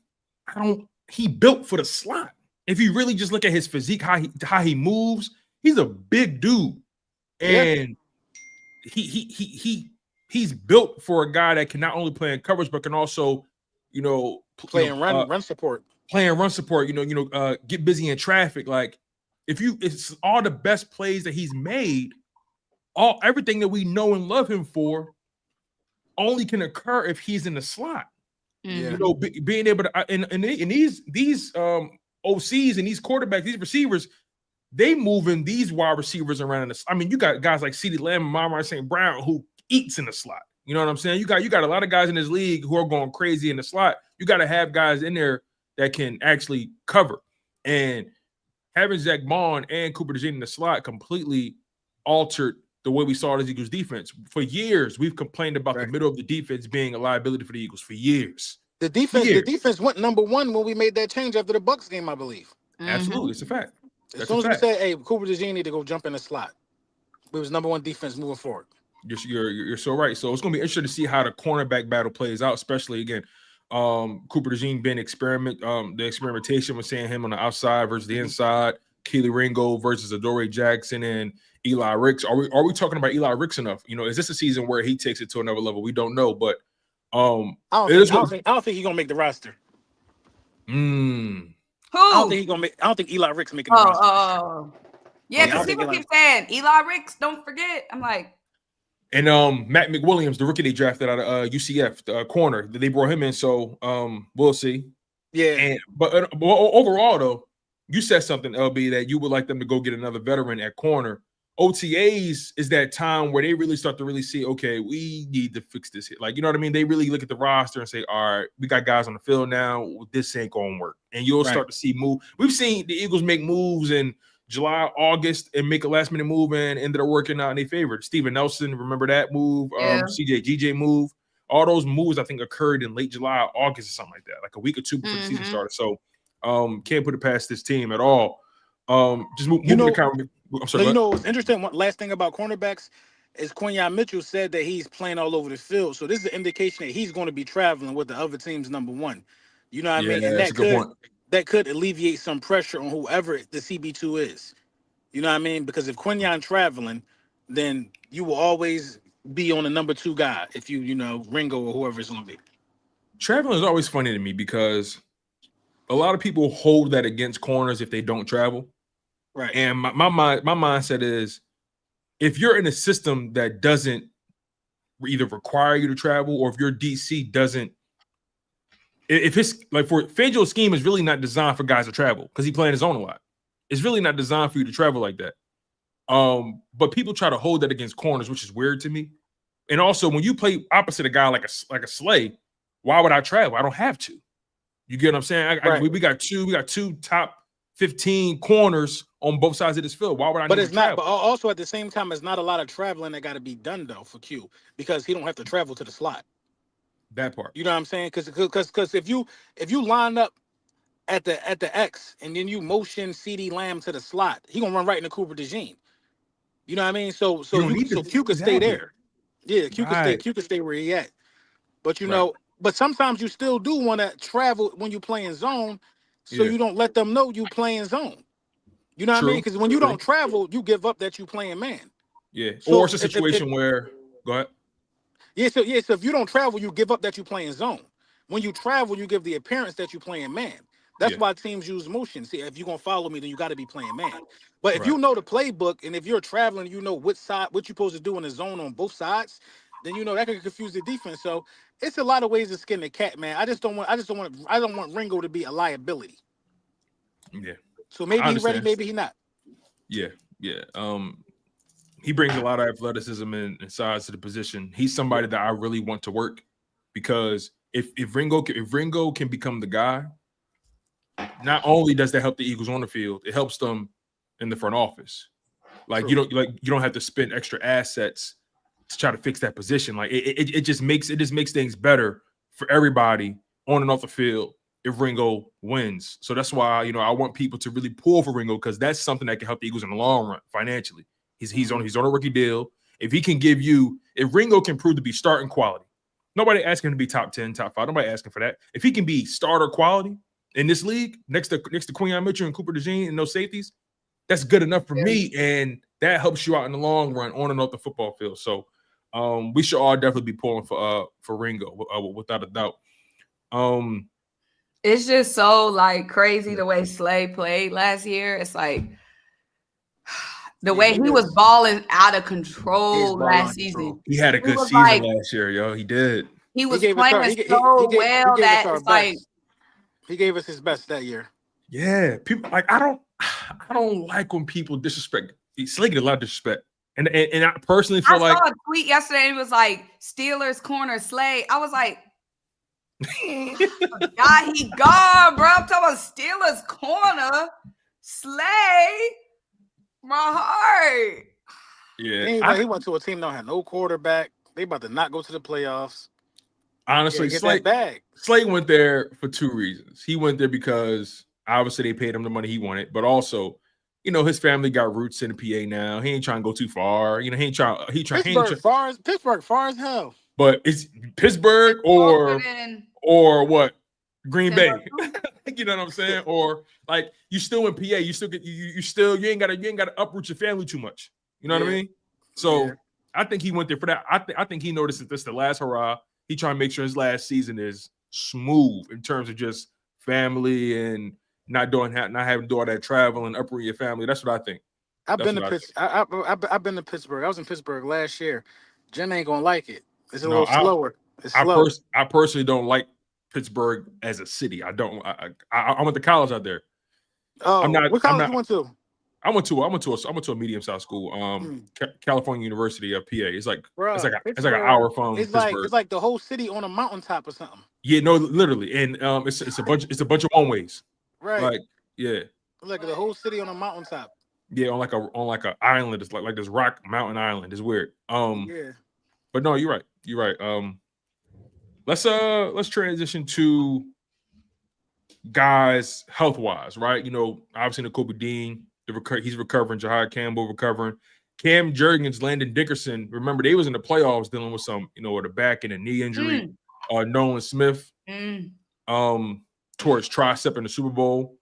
he built for the slot. If you really just look at his physique, how he moves, he's a big dude. And he's built for a guy that can not only play in coverage, but can also, run support. Playing run support, get busy in traffic. Like it's all the best plays that he's made, everything that we know and love him for only can occur if he's in the slot. Yeah. Being able to and these OCs and these quarterbacks, these receivers, they moving these wide receivers around. You got guys like CeeDee Lamb and Amon-Ra St. Brown who eats in the slot. You know what I'm saying? You got a lot of guys in this league who are going crazy in the slot. You got to have guys in there that can actually cover. And having Zach Bond and Cooper Dejean in the slot completely altered the way we saw the Eagles defense. For years, we've complained about the middle of the defense being a liability for the Eagles for years. The defense went number one when we made that change after the Bucs game, I believe. Absolutely. It's a fact. As soon as we said, hey, Cooper Dejean need to go jump in the slot, we was number one defense moving forward. You're so right. So it's going to be interesting to see how the cornerback battle plays out, especially, again, Cooper Dejean being the experimentation with seeing him on the outside versus the inside, Keely Ringo versus Adoree Jackson and Eli Ricks. Are we talking about Eli Ricks enough? Is this a season where he takes it to another level? We don't know, but I don't think he's gonna make the roster. Who? I don't think Eli Ricks making the roster. Yeah, because people keep saying Eli Ricks. Don't forget. I'm like. And Matt McWilliams, the rookie they drafted out of UCF, the corner, they brought him in. So we'll see. Yeah. But overall, though, you said something, LB, that you would like them to go get another veteran at corner. OTAs is that time where they really start to really see, okay, we need to fix this here. Like, you know what I mean? They really look at the roster and say, all right, we got guys on the field now. This ain't going to work. And you'll start to see move. We've seen the Eagles make moves in July, August, and make a last-minute move and ended up working out in their favor. Steven Nelson, remember that move? GJ move. All those moves, I think, occurred in late July, August, or something like that, like a week or two before the season started. So can't put it past this team at all. Just moving the comment. I'm sorry. So, what's interesting, one last thing about cornerbacks is Quinyon Mitchell said that he's playing all over the field. So this is an indication that he's going to be traveling with the other team's number one. You know what I mean? And that could alleviate some pressure on whoever the CB2 is. You know what I mean? Because if Quinyon traveling, then you will always be on the number two guy if you Ringo or whoever it's going to be. Traveling is always funny to me because a lot of people hold that against corners if they don't travel. Right. And my mindset is if you're in a system that doesn't either require you to travel or if your DC doesn't, if it's like for Fangio's scheme is really not designed for guys to travel because he playing his own a lot. It's really not designed for you to travel like that. But people try to hold that against corners, which is weird to me. And also when you play opposite a guy like a Slay, why would I travel? I don't have to. You get what I'm saying? We got two top 15 corners on both sides of this field. Why would I? But it's not. But also at the same time, it's not a lot of traveling that got to be done though for Q because he don't have to travel to the slot. That part. You know what I'm saying? Because if you line up at the X and then you motion CeeDee Lamb to the slot, he gonna run right into Cooper Dejean. You know what I mean? So Q could stay there. Yeah, Q could stay where he at. But but sometimes you still do want to travel when you play in zone, so you don't let them know you playing zone. You know what I mean? Because when you don't travel, you give up that you playing man. Yeah. So or it's a situation where go ahead. So if you don't travel, you give up that you playing zone. when you travel, you give the appearance that you're playing man. That's why teams use motion. See, if you're gonna follow me, then you got to be playing man. But if you know the playbook, and if you're traveling, you know what you're supposed to do in the zone on both sides, then you know that could confuse the defense. So it's a lot of ways to skin the cat, man. I don't want Ringo to be a liability. Yeah. So maybe he's ready, maybe he's not. Yeah. He brings a lot of athleticism and size to the position. He's somebody that I really want to work, because if Ringo can become the guy, not only does that help the Eagles on the field, it helps them in the front office. Like you don't have to spend extra assets to try to fix that position. Like it just makes things better for everybody on and off the field if Ringo wins. So that's why I want people to really pull for Ringo, because that's something that can help the Eagles in the long run financially. He's on a rookie deal. If Ringo can prove to be starting quality, nobody asking him to be top 10, top 5. Nobody asking for that. If he can be starter quality in this league, next to Quinyon Mitchell and Cooper Dejean and those safeties, that's good enough for me, and that helps you out in the long run on and off the football field. So we should all definitely be pulling for Ringo without a doubt. It's just so like crazy the way Slay played last year. It's like the way he was balling out of control last season. He had a good season last year, yo. He did. He was playing so well that it's like he gave us his best that year. Yeah, people like I don't like when people disrespect. Slay get a lot of disrespect, and I personally feel like I saw a tweet yesterday. It was like Steelers corner Slay. I was like, God, he gone, bro. I'm talking about Steelers corner Slay. My heart. Yeah, he went to a team that don't have no quarterback. They about to not go to the playoffs. Honestly, Slay went there for two reasons. He went there because obviously they paid him the money he wanted, but also, his family got roots in the PA now. He ain't trying to go too far. He ain't trying. Pittsburgh far as hell. But it's Pittsburgh or what? Green Bay. You know what I'm saying? Or like you still in PA, you ain't gotta uproot your family too much. You know what I mean? So I think he went there for that. I think he noticed that this is the last hurrah. He trying to make sure his last season is smooth in terms of just family and not having to do all that travel and uprooting your family. That's what I think. I've been to Pittsburgh. I was in Pittsburgh last year. Jen ain't gonna like it. It's a little slower. I personally don't like Pittsburgh as a city. I don't. I went to college out there. Oh, what college you went to? I went to a medium-sized school, California University of PA. It's like an hour from Pittsburgh. It's like the whole city on a mountaintop or something. Yeah, no, literally, and it's a bunch of one ways. Right. Like like the whole city on a mountaintop. Yeah, on like a island. It's like this rock mountain island. It's weird. But no, you're right. You're right. Let's transition to guys health-wise, right? Obviously Nakobe Dean, he's recovering. Jahad Campbell recovering. Cam Jurgens, Landon Dickerson. Remember, they was in the playoffs dealing with some, with a back and a knee injury. Nolan Smith tore his tricep in the Super Bowl,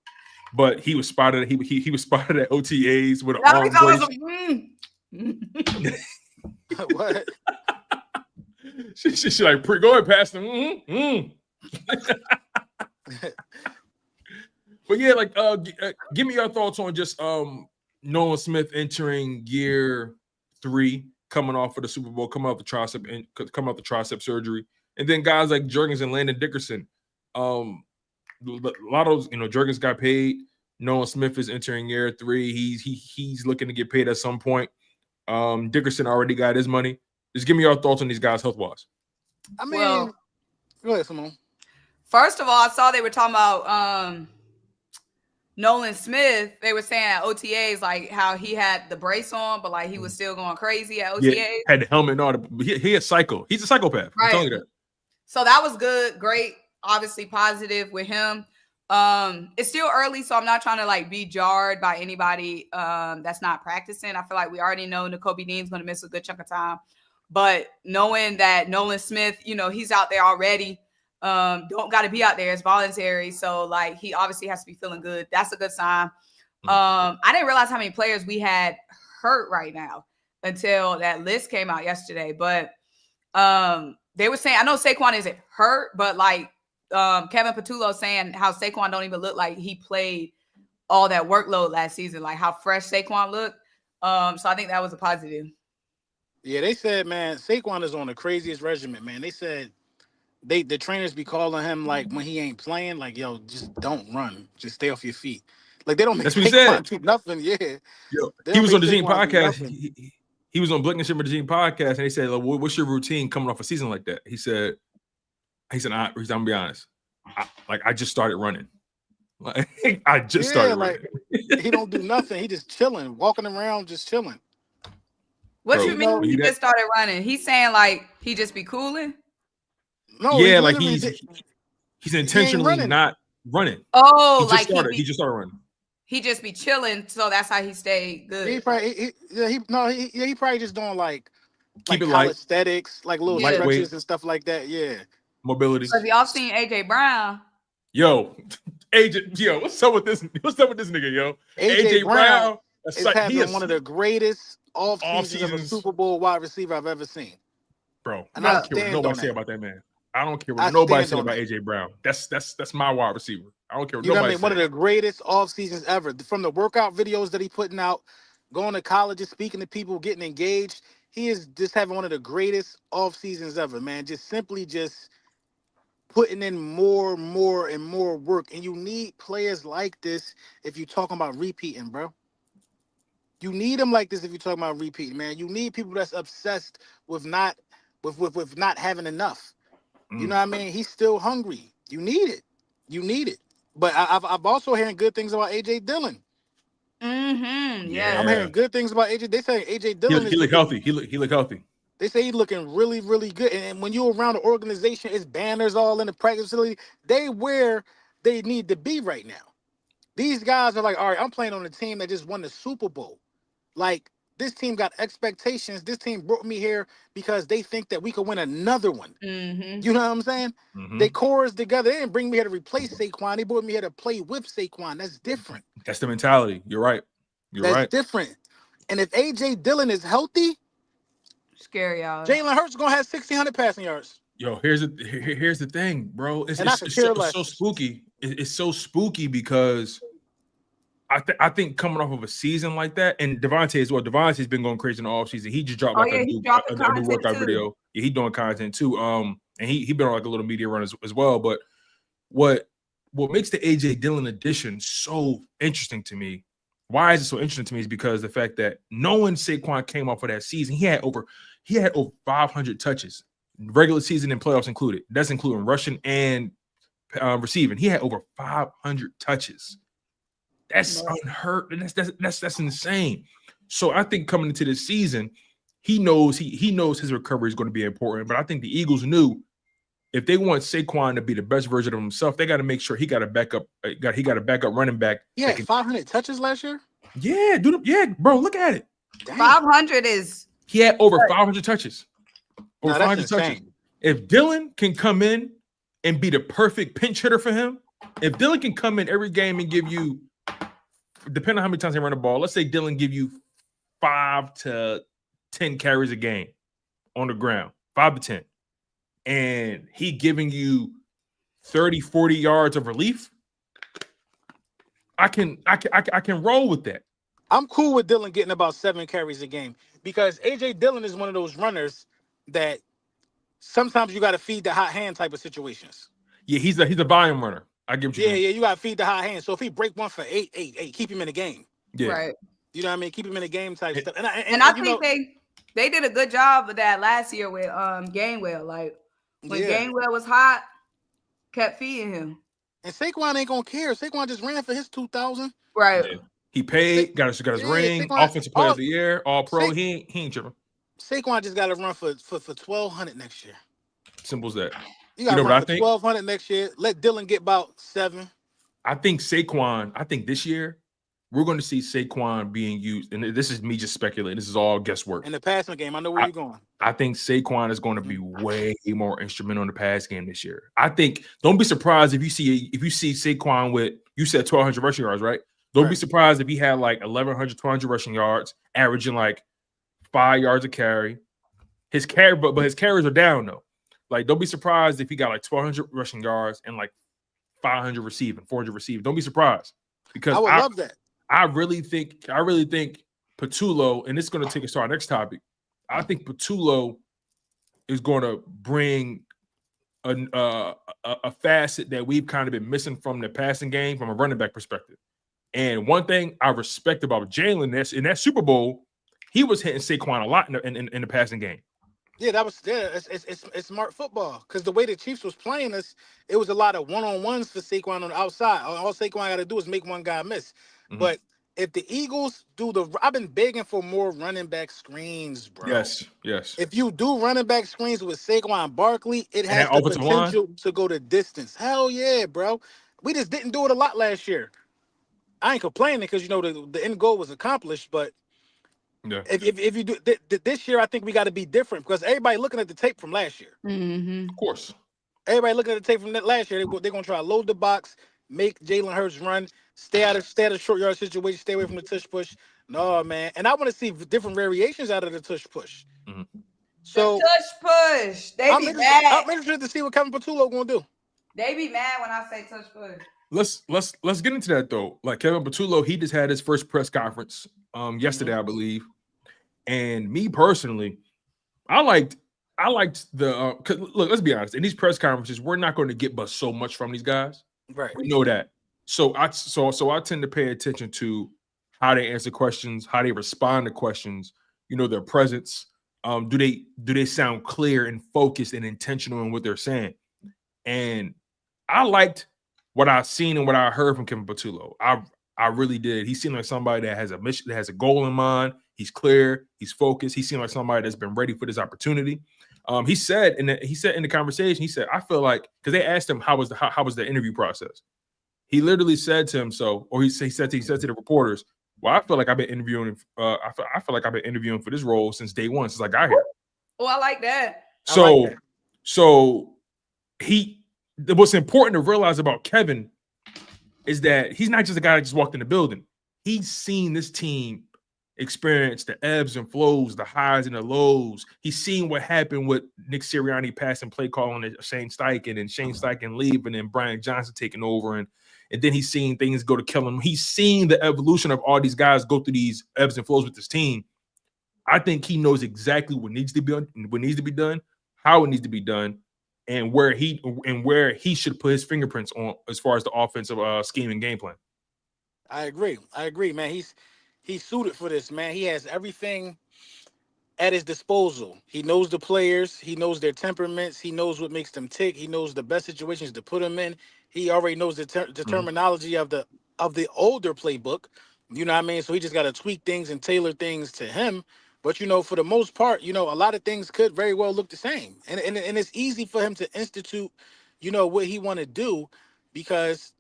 but he was spotted. He was spotted at OTAs with an arm brace. What? She like go ahead, pass them. But yeah, like give me your thoughts on just Nolan Smith entering year 3, coming off of the Super Bowl, coming off the tricep surgery, and then guys like Jurgens and Landon Dickerson. A lot of those, Jurgens got paid. Nolan Smith is entering year 3. He's looking to get paid at some point. Dickerson already got his money. Just give me your thoughts on these guys health-wise. I mean, go ahead, Symone. First of all, I saw they were talking about Nolan Smith. They were saying at OTAs like how he had the brace on, but like he was still going crazy at OTAs. Yeah, had the helmet on. He a psycho. He's a psychopath. Right. I'm telling you that. So that was good. Great. Obviously positive with him. It's still early, so I'm not trying to like be jarred by anybody that's not practicing. I feel like we already know Nakobe Dean's going to miss a good chunk of time. But knowing that Nolan Smith, he's out there already, don't got to be out there. It's voluntary. So, like, he obviously has to be feeling good. That's a good sign. I didn't realize how many players we had hurt right now until that list came out yesterday. But they were saying, I know Saquon isn't hurt, but, like, Kevin Patullo saying how Saquon don't even look like he played all that workload last season, like how fresh Saquon looked. So I think that was a positive. Yeah, they said, man, Saquon is on the craziest regimen, man. They said the trainers be calling him like when he ain't playing, like, yo, just don't run, just stay off your feet. Like they don't make That's what he Saquon said. do nothing. Yeah, Yo, They he don't was on make the Dejean Saquon do podcast. nothing. He was on Blick and Shit with the Dejean podcast, and they said, like, "What's your routine coming off a season like that?" He said, "I'm gonna be honest. I just started running. Like I just started running. He don't do nothing. He just chilling, walking around, just chilling. What Bro, you mean he just started running? He's saying like he just be cooling? No, yeah, like he's intentionally not running. Oh, he just started running. He just be chilling, so that's how he stayed good. He probably just doing like Keep it light, calisthenics, like little stretches and stuff like that. Yeah, mobility. So if y'all seen AJ Brown, AJ, what's up with this? What's up with this nigga, yo? AJ Brown is having one of the greatest off seasons of a Super Bowl wide receiver I've ever seen. Bro, I don't care what nobody say about that man. I don't care what nobody said about AJ Brown. That's my wide receiver. I don't care what nobody said. One of the greatest off seasons ever. From the workout videos that he putting out, going to colleges, speaking to people, getting engaged. He is just having one of the greatest off seasons ever, man. Just simply putting in more and more work. And you need players like this if you're talking about repeating, bro. You need them like this if you're talking about repeating, man. You need people that's obsessed with not having enough. You know what I mean? He's still hungry. You need it. But I've also hearing good things about AJ Dillon. Yeah. I'm hearing good things about AJ. They say AJ Dillon he look healthy. He look healthy. They say he's looking really, really good. And when you're around the organization, it's banners all in the practice facility. They where they need to be right now. These guys are like, all right, I'm playing on a team that just won the Super Bowl. Like, this team got expectations. This team brought me here because they think that we could win another one. You know what I'm saying? They chorus together. They didn't bring me here to replace Saquon. They brought me here to play with Saquon. That's different. That's the mentality. You're right. That's different. And if AJ Dillon is healthy, scary, y'all. Jalen Hurts gonna have 1,600 passing yards. Yo, here's the thing, bro. It's so spooky. It's so spooky because I think coming off of a season like that, and Devontae as well. Devontae's been going crazy in the offseason. He just dropped a new workout video. Yeah, he doing content too. And he been on like a little media run as well. But what makes the AJ Dillon addition so interesting to me? Why is it so interesting to me? Is because the fact that knowing Saquon came off of that season, he had over 500 touches, regular season and playoffs included. That's including rushing and receiving. He had over 500 touches. That's unheard. That's insane. So I think coming into this season, he knows his recovery is going to be important. But I think the Eagles knew if they want Saquon to be the best version of himself, they got to make sure he got a backup. He got a backup running back. Yeah, 500 touches last year. Yeah, dude. Yeah, bro. Look at it. 500 is. He had over 500 touches. Over 500 touches. If Dillon can come in and be the perfect pinch hitter for him, if Dillon can come in every game and give you, depending on how many times they run the ball, let's say Dillon give you 5 to 10 carries a game on the ground, 5 to 10, and he giving you 30, 40 yards of relief, I can roll with that. I'm cool with Dillon getting about 7 carries a game because AJ Dillon is one of those runners that sometimes you got to feed the hot hand type of situations. Yeah, he's a volume runner. I give you. Yeah, you got to feed the hot hand. So if he break one for 8, keep him in the game. Yeah, right. You know what I mean? Keep him in the game type stuff. And I think they did a good job of that last year with Gainwell. Like when Gainwell was hot, kept feeding him. And Saquon ain't gonna care. Saquon just ran for his 2,000. Right. Yeah. He paid, got his ring, Saquon, offensive player of the year, all pro. He ain't tripping. Saquon just got to run for 1,200 next year. Simple as that. You got to run for 1,200 next year. Let Dillon get about 7. I think this year we're going to see Saquon being used, and this is me just speculating. This is all guesswork. In the passing game, I know where you're going. I think Saquon is going to be way more instrumental in the pass game this year. I think don't be surprised if you see Saquon with, you said 1,200 rushing yards, right? Don't be surprised if he had like 1,100, 1,200 rushing yards, averaging like 5 yards a carry. His carry, but his carries are down though. Like, don't be surprised if he got like 1,200 rushing yards and like 500 receiving, 400 receiving. Don't be surprised because I would love that. I really think Patullo, and it's going to take us to our next topic. I think Patullo is going to bring a facet that we've kind of been missing from the passing game from a running back perspective. And one thing I respect about Jalen in that Super Bowl, he was hitting Saquon a lot in the passing game. Yeah, it's smart football because the way the Chiefs was playing us, it was a lot of one-on-ones for Saquon on the outside. All Saquon got to do is make one guy miss. Mm-hmm. But if the Eagles I've been begging for more running back screens, bro. Yes. If you do running back screens with Saquon Barkley, it has the potential to go the distance. Hell yeah, bro. We just didn't do it a lot last year. I ain't complaining because, the end goal was accomplished, but yeah. If you do this year, I think we got to be different because everybody looking at the tape from last year. Mm-hmm. Of course. Everybody looking at the tape from last year. They're going to try to load the box, make Jalen Hurts run, stay out of short yard situation, stay away from the tush push. No, man. And I want to see different variations out of the tush push. Mm-hmm. So the tush push. They be mad. I'm interested to see what Kevin Patullo going to do. They be mad when I say tush push. Let's get into that though. Like Kevin Patullo, he just had his first press conference yesterday, I believe. And me personally, I liked the look. Let's be honest. In these press conferences, we're not going to get but so much from these guys. Right. We know that. So I tend to pay attention to how they answer questions, how they respond to questions. Their presence. Do they sound clear and focused and intentional in what they're saying? And I liked what I've seen and what I heard from Kevin Patullo. I really did. He seemed like somebody that has a mission, that has a goal in mind. He's clear. He's focused. He seemed like somebody that's been ready for this opportunity. He said in the conversation, he said, I feel like, because they asked him how was the interview process. He literally said to himself, or he said to the reporters, well, I feel like I've been interviewing. I feel like I've been interviewing for this role since day one, since I got here. Oh, I like that. So what's important to realize about Kevin is that he's not just a guy that just walked in the building. He's seen this team experience the ebbs and flows, the highs and the lows. He's seen what happened with Nick Sirianni passing play calling to Shane Steichen and Shane Steichen leaving and Brian Johnson taking over. And then he's seen things go to kill him. He's seen the evolution of all these guys go through these ebbs and flows with this team. I think he knows exactly what needs to be done, how it needs to be done, and where he should put his fingerprints on as far as the offensive scheme and game plan. I agree, man. He's suited for this, man. He has everything at his disposal. He knows the players. He knows their temperaments. He knows what makes them tick. He knows the best situations to put them in. He already knows the terminology of the older playbook. You know what I mean? So he just got to tweak things and tailor things to him. But, for the most part, a lot of things could very well look the same. And it's easy for him to institute, what he want to do because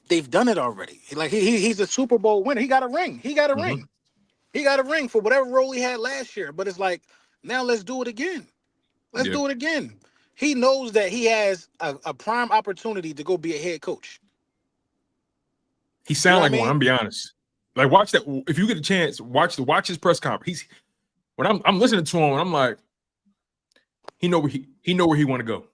they've done it already. Like he's a Super Bowl winner. He got a ring. He got a ring. He got a ring for whatever role he had last year. But it's like, now let's do it again. Let's do it again. He knows that he has a prime opportunity to go be a head coach. He sounds like one. I'm gonna be honest. Like, watch that. If you get a chance, watch his press conference. When I'm listening to him, I'm like, he know where he want to go,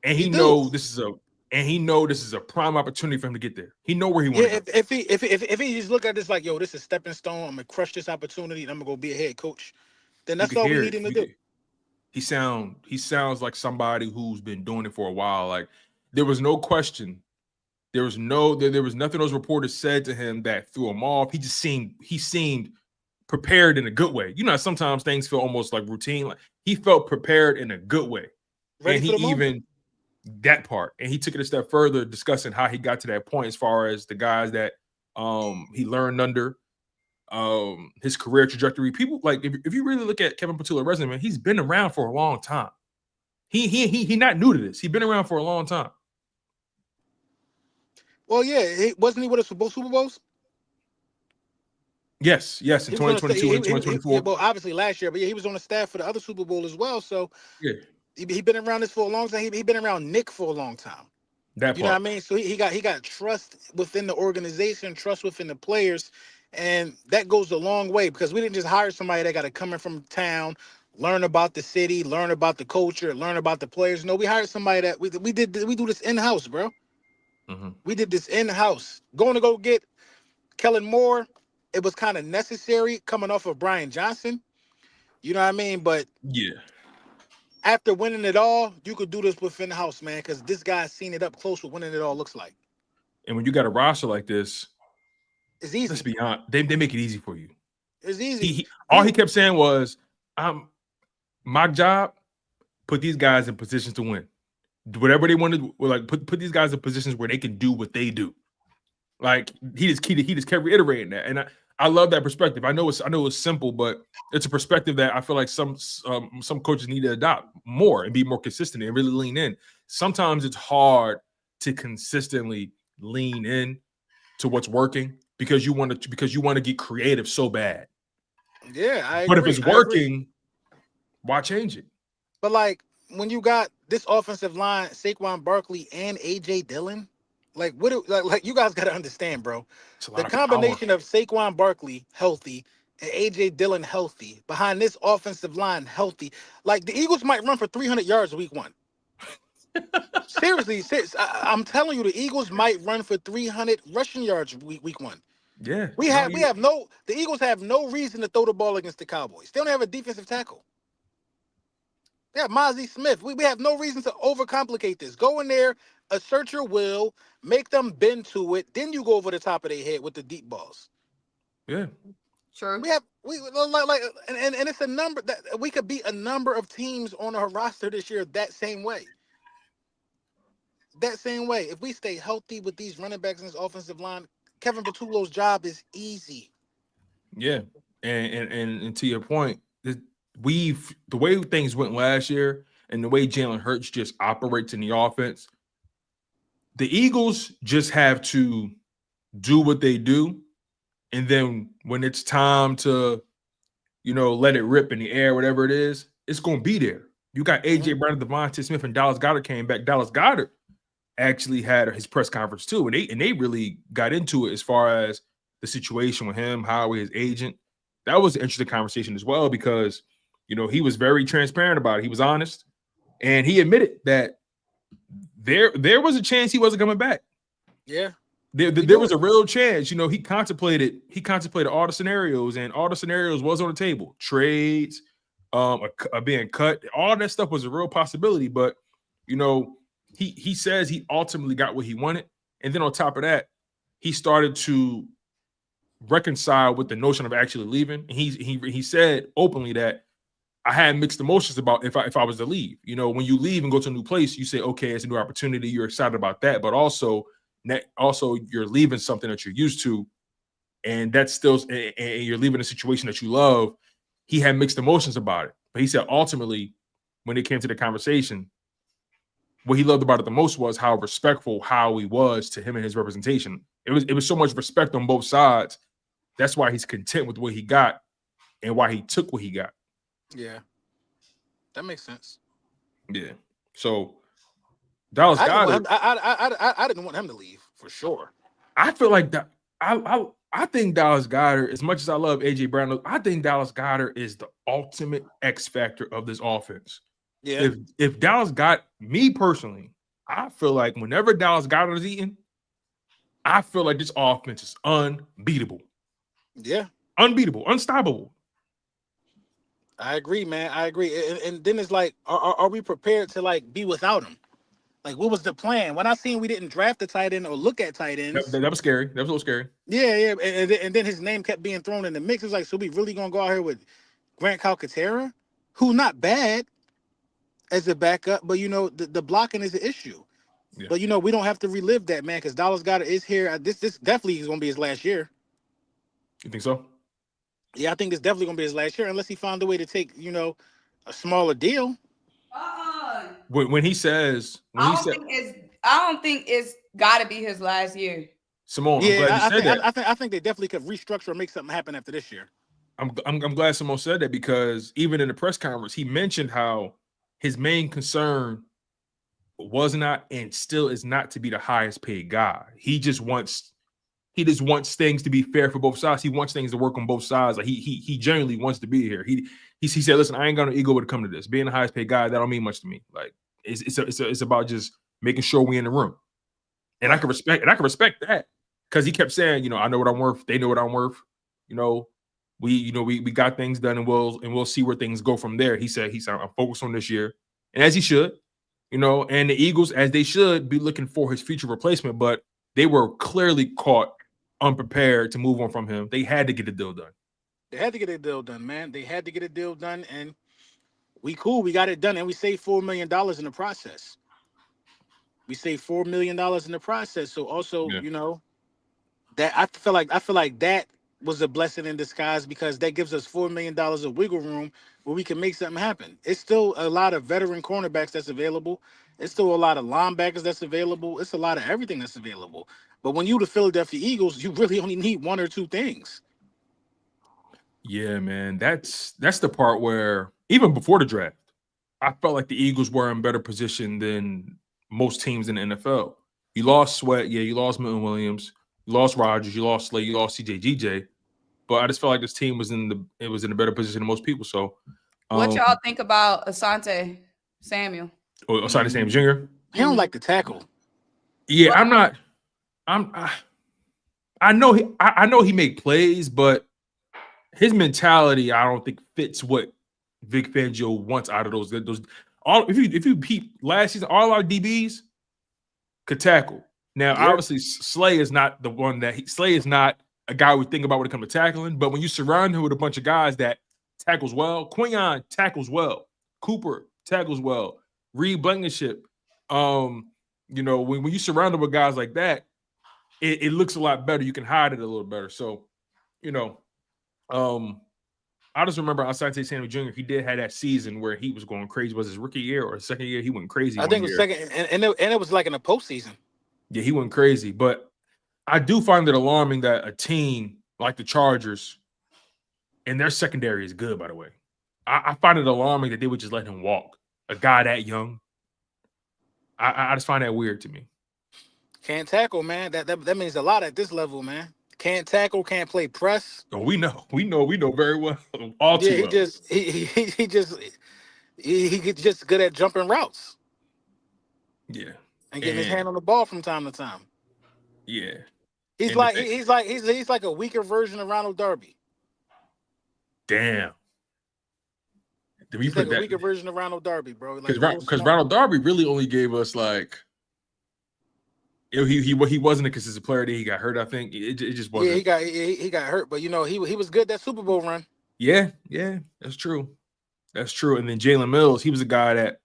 and he know this is a prime opportunity for him to get there. He know where he want to go. If he just look at this like, yo, this is stepping stone. I'm gonna crush this opportunity, and I'm gonna go be a head coach. Then that's all we need him to do. He sounds like somebody who's been doing it for a while. Like, there was no question. There was nothing those reporters said to him that threw him off. He seemed prepared in a good way. Sometimes things feel almost like routine. Like, he felt prepared in a good way. Ready and he even that part. And he took it a step further, discussing how he got to that point as far as the guys that he learned under, his career trajectory. People, like, if you really look at Kevin Patullo's resume, he's been around for a long time. He not new to this. He's been around for a long time. Well, yeah, wasn't he with us for both Super Bowls? Yes, in 2022 and 2024. Well, obviously last year, but yeah, he was on the staff for the other Super Bowl as well. So yeah, he been around this for a long time. He been around Nick for a long time. That part. You know what I mean? So he got trust within the organization, trust within the players, and that goes a long way because we didn't just hire somebody that got to come in from town, learn about the city, learn about the culture, learn about the players. No, we hired somebody that we do this in-house, bro. Mm-hmm. We did this in-house. Going to go get Kellen Moore, it was kind of necessary coming off of Brian Johnson. You know what I mean? But Yeah. after winning it all, you could do this within the house, man, because this guy's seen it up close with winning it all looks like. And when you got a roster like this, It's easy. let's be honest, they make it easy for you. It's easy. All he kept saying was, my job, put these guys in positions to win. Do whatever they want to do, like put these guys in positions where they can do what they do. Like he just kept reiterating that. And I love that perspective. I know it's simple, but it's a perspective that I feel like some coaches need to adopt more and be more consistent and really lean in. Sometimes it's hard to consistently lean in to what's working because you want to get creative so bad. Yeah, I agree. But if it's working, why change it? But like when you got this offensive line, Saquon Barkley and AJ Dillon, like like you guys got to understand, bro. The combination of Saquon Barkley healthy and AJ Dillon healthy behind this offensive line healthy, like the Eagles might run for 300 yards week 1. Seriously, I'm telling you, the Eagles might run for 300 rushing yards week 1. Yeah, the Eagles have no reason to throw the ball against the Cowboys. They don't have a defensive tackle. They have Mozzie Smith. We have no reason to overcomplicate this. Go in there, assert your will, make them bend to it. Then you go over the top of their head with the deep balls. Yeah, sure. And it's a number that we could beat a number of teams on our roster this year that same way. That same way. If we stay healthy with these running backs in this offensive line, Kevin Patullo's job is easy. Yeah, and to your point, the way things went last year and the way Jalen Hurts just operates in the offense, the Eagles just have to do what they do, and then when it's time to, let it rip in the air, whatever it is, it's going to be there. You got AJ Brown, Devontae Smith, and Dallas Goedert came back. Dallas Goedert actually had his press conference too, and they really got into it as far as the situation with him, Howie, his agent. That was an interesting conversation as well because, he was very transparent about it. He was honest, and he admitted that there was a chance he wasn't coming back. Yeah, there was a real chance. He contemplated all the scenarios, and all the scenarios was on the table. Trades, being cut, all that stuff was a real possibility. But he says he ultimately got what he wanted, and then on top of that, he started to reconcile with the notion of actually leaving. And he said openly that I had mixed emotions about if I was to leave. When you leave and go to a new place, you say, okay, it's a new opportunity. You're excited about that, but also you're leaving something that you're used to, and that's still, and you're leaving a situation that you love. He had mixed emotions about it, but he said ultimately, when it came to the conversation, what he loved about it the most was how respectful Howie was to him and his representation. It was so much respect on both sides. That's why he's content with what he got and why he took what he got. Yeah, that makes sense. Yeah. So Dallas Goedert, I didn't want him to leave for sure. I feel like that. I think Dallas Goedert, as much as I love AJ Brown, I think Dallas Goedert is the ultimate X factor of this offense. Yeah. If Dallas got me personally, I feel like whenever Dallas Goedert is eating, I feel like this offense is unbeatable. Yeah. Unbeatable, unstoppable. I agree, man. I agree. And then it's like, are we prepared to be without him? Like, what was the plan? When I seen we didn't draft the tight end or look at tight ends. That was scary. That was a little scary. Yeah. And then his name kept being thrown in the mix. It was like, so we really going to go out here with Grant Calcaterra, who's not bad as a backup, but, the blocking is an issue. Yeah. But, we don't have to relive that, man, because Dallas Goedert is here. This definitely is going to be his last year. You think so? Yeah, I think it's definitely going to be his last year, unless he found a way to take, a smaller deal. When he says, I don't think it's got to be his last year. Symone, yeah, I'm glad you said that. I think they definitely could restructure or make something happen after this year. I'm glad Symone said that, because even in the press conference, he mentioned how his main concern was not and still is not to be the highest paid guy. He just wants he just wants things to be fair for both sides. He wants things to work on both sides. Like he genuinely wants to be here. He said, listen, I ain't got no ego when it come to this. Being the highest paid guy, that don't mean much to me. Like it's about just making sure we in the room. And I can respect that because he kept saying, I know what I'm worth. They know what I'm worth. We got things done, and we'll see where things go from there. He said I'm focused on this year, and as he should, and the Eagles, as they should, be looking for his future replacement. But they were clearly caught unprepared to move on from him. They had to get the deal done. They had to get a deal done, man. They had to get a deal done, and we got it done, and we saved $4 million in the process. We saved $4 million in the process. So also, that I feel like that was a blessing in disguise because that gives us $4 million of wiggle room where we can make something happen. It's still a lot of veteran cornerbacks that's available. It's still a lot of linebackers that's available. It's a lot of everything that's available. But when you the Philadelphia Eagles, you really only need one or two things. Yeah, man. That's the part where even before the draft, I felt like the Eagles were in better position than most teams in the NFL. You lost Sweat, you lost Milton Williams, you lost Rodgers, you lost Slay, you lost CJ GJ. But I just felt like this team was in a better position than most people. So what y'all think about Asante Samuel? Or Asante Samuel Jr.? He don't like to tackle. Yeah, I know he make plays, but his mentality, I don't think fits what Vic Fangio wants out of those. If you peep last season, all our DBs could tackle. Now, obviously, Slay is not the one Slay is not a guy we think about when it comes to tackling. But when you surround him with a bunch of guys that tackles well, Quinyon tackles well, Cooper tackles well, Reed Blankenship. When you surround him with guys like that, it looks a lot better. You can hide it a little better. So, I just remember Asante Samuel Jr. He did have that season where he was going crazy. Was his rookie year or his second year? He went crazy. I think it was second, and it was like in the postseason. Yeah, he went crazy. But I do find it alarming that a team like the Chargers, and their secondary is good, by the way. I find it alarming that they would just let him walk. A guy that young. I just find that weird to me. Can't tackle, man. That means a lot at this level, man. Can't tackle, can't play press. Oh, we know very well. All too well. He just good at jumping routes. Yeah, and getting his hand on the ball from time to time. Yeah, he's like a weaker version of Ronald Darby. Damn. He's like a weaker version of Ronald Darby, bro. Because Ronald Darby really only gave us like. He wasn't a consistent player. He got hurt. I think it just wasn't. Yeah, he got hurt, but he was good that Super Bowl run. Yeah, that's true. And then Jalen Mills, he was a guy that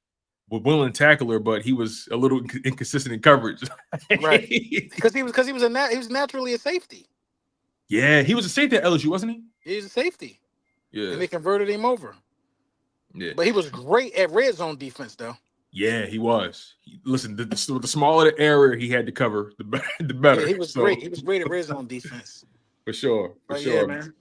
was willing tackler, but he was a little inconsistent in coverage. Right, because he was naturally a safety. Yeah, he was a safety at LSU, wasn't he? He was a safety. Yeah, and they converted him over. Yeah, but he was great at red zone defense, though. Yeah, he was. Listen, the smaller the area he had to cover, the better. Yeah, he was great. He was great at red zone defense. For sure. Yeah, man.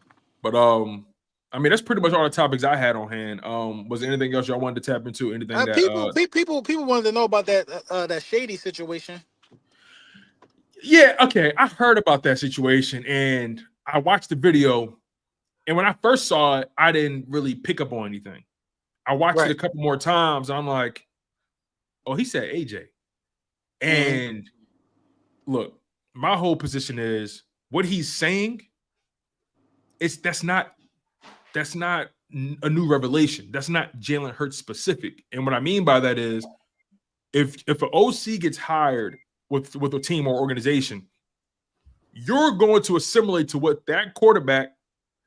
But I mean, that's pretty much all the topics I had on hand. Was there anything else y'all wanted to tap into? Anything people wanted to know about that shady situation? Yeah, okay. I heard about that situation and I watched the video. And when I first saw it, I didn't really pick up on anything. I watched it a couple more times. And I'm like, oh, he said AJ. And look, my whole position is what he's saying. That's not a new revelation. That's not Jalen Hurts specific. And what I mean by that is if an OC gets hired with a team or organization, you're going to assimilate to what that quarterback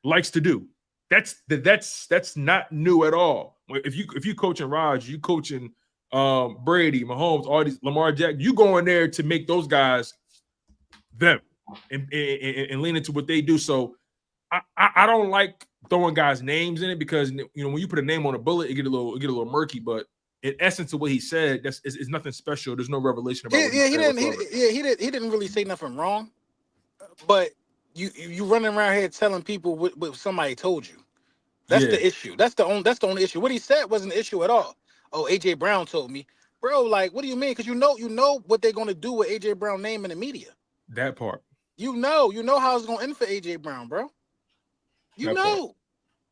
likes to do. That's not new at all. If you coaching Rodgers, you coaching Brady, Mahomes, all these Lamar Jackson, you go in there to make those guys them and lean into what they do. So I don't like throwing guys' names in it because when you put a name on a bullet, it get a little murky. But in essence of what he said, it's nothing special. There's no revelation about. He didn't really say nothing wrong. But you running around here telling people what somebody told you. That's the issue. That's the only issue. What he said wasn't an issue at all. Oh, AJ Brown told me, bro. Like, what do you mean? Because you know what they're gonna do with AJ Brown name in the media. That part. You know how it's gonna end for AJ Brown, bro. You That part. know.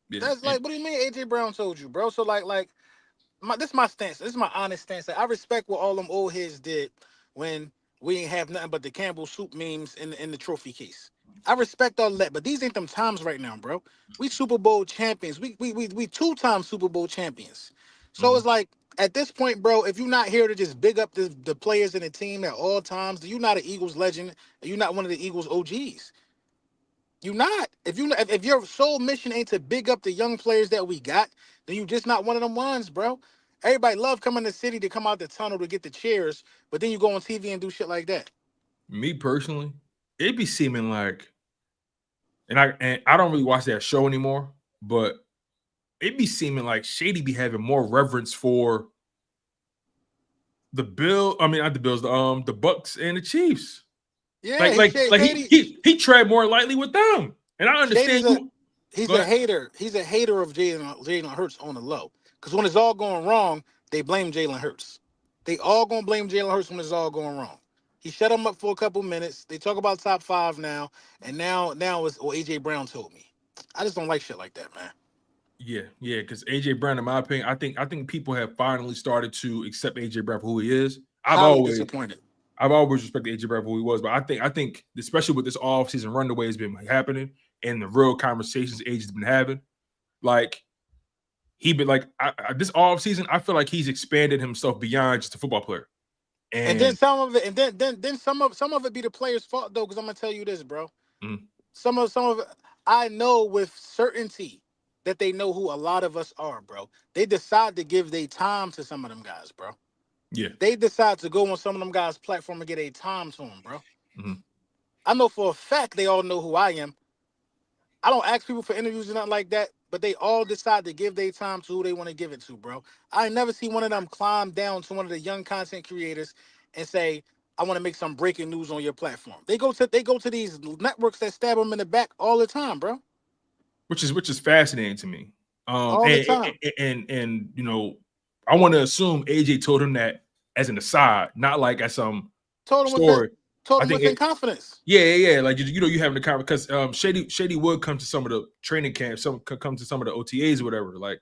Yeah. That's like, what do you mean AJ Brown told you, bro? So this is my stance. This is my honest stance. I respect what all them old heads did when we ain't have nothing but the Campbell soup memes in the trophy case. I respect all that, but these ain't them times right now, bro. We Super Bowl champions. We 2-time Super Bowl champions. So it's like, at this point, bro, if you're not here to just big up the players and the team at all times, then you're not an Eagles legend. You're not one of the Eagles OGs. You're not. If your sole mission ain't to big up the young players that we got, then you just not one of them ones, bro. Everybody love coming to the city to come out the tunnel to get the cheers, but then you go on TV and do shit like that. Me personally, it'd be seeming like, and I don't really watch that show anymore, but it'd be seeming like Shady be having more reverence for the not the Bills, the Bucks and the Chiefs. Yeah, he tread more lightly with them. And I understand he's a hater. He's a hater of Jalen Hurts on the low. Because when it's all going wrong, they blame Jalen Hurts. They all gonna blame Jalen Hurts when it's all going wrong. He shut him up for a couple minutes. They talk about top 5 now, and now it's AJ Brown told me. I just don't like shit like that, man. Yeah, because AJ Brown, in my opinion, I think people have finally started to accept AJ Brown for who he is. I've always respected AJ Brown for who he was, but I think especially with this offseason run, the way it's been happening and the real conversations AJ's been having, like this offseason, I feel like he's expanded himself beyond just a football player. And then some of it, then some of it be the player's fault though, because I'm gonna tell you this, bro. Some of it, I know with certainty that they know who a lot of us are, bro. They decide to give their time to some of them guys, bro. Yeah. They decide to go on some of them guys' platform and get a time to them, bro. I know for a fact they all know who I am. I don't ask people for interviews or nothing like that, but they all decide to give their time to who they want to give it to, bro. I never see one of them climb down to one of the young content creators and say, I want to make some breaking news on your platform. They go to these networks that stab them in the back all the time, bro. Which is fascinating to me. All the time. And you know, I want to assume AJ told him that as an aside, not like as some story. Told him within confidence. Yeah. Like you having the conversation because Shady would come to some of the training camps, come to some of the OTAs or whatever. Like,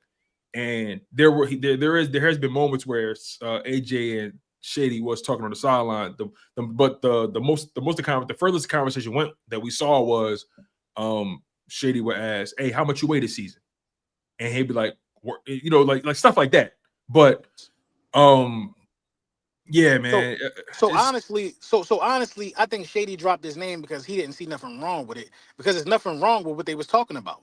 and there has been moments where AJ and Shady was talking on the sideline. The furthest conversation went that we saw was Shady would ask, "Hey, how much you weigh this season?" And he'd be like, like stuff like that. But yeah, man. So honestly, I think Shady dropped his name because he didn't see nothing wrong with it. Because there's nothing wrong with what they was talking about.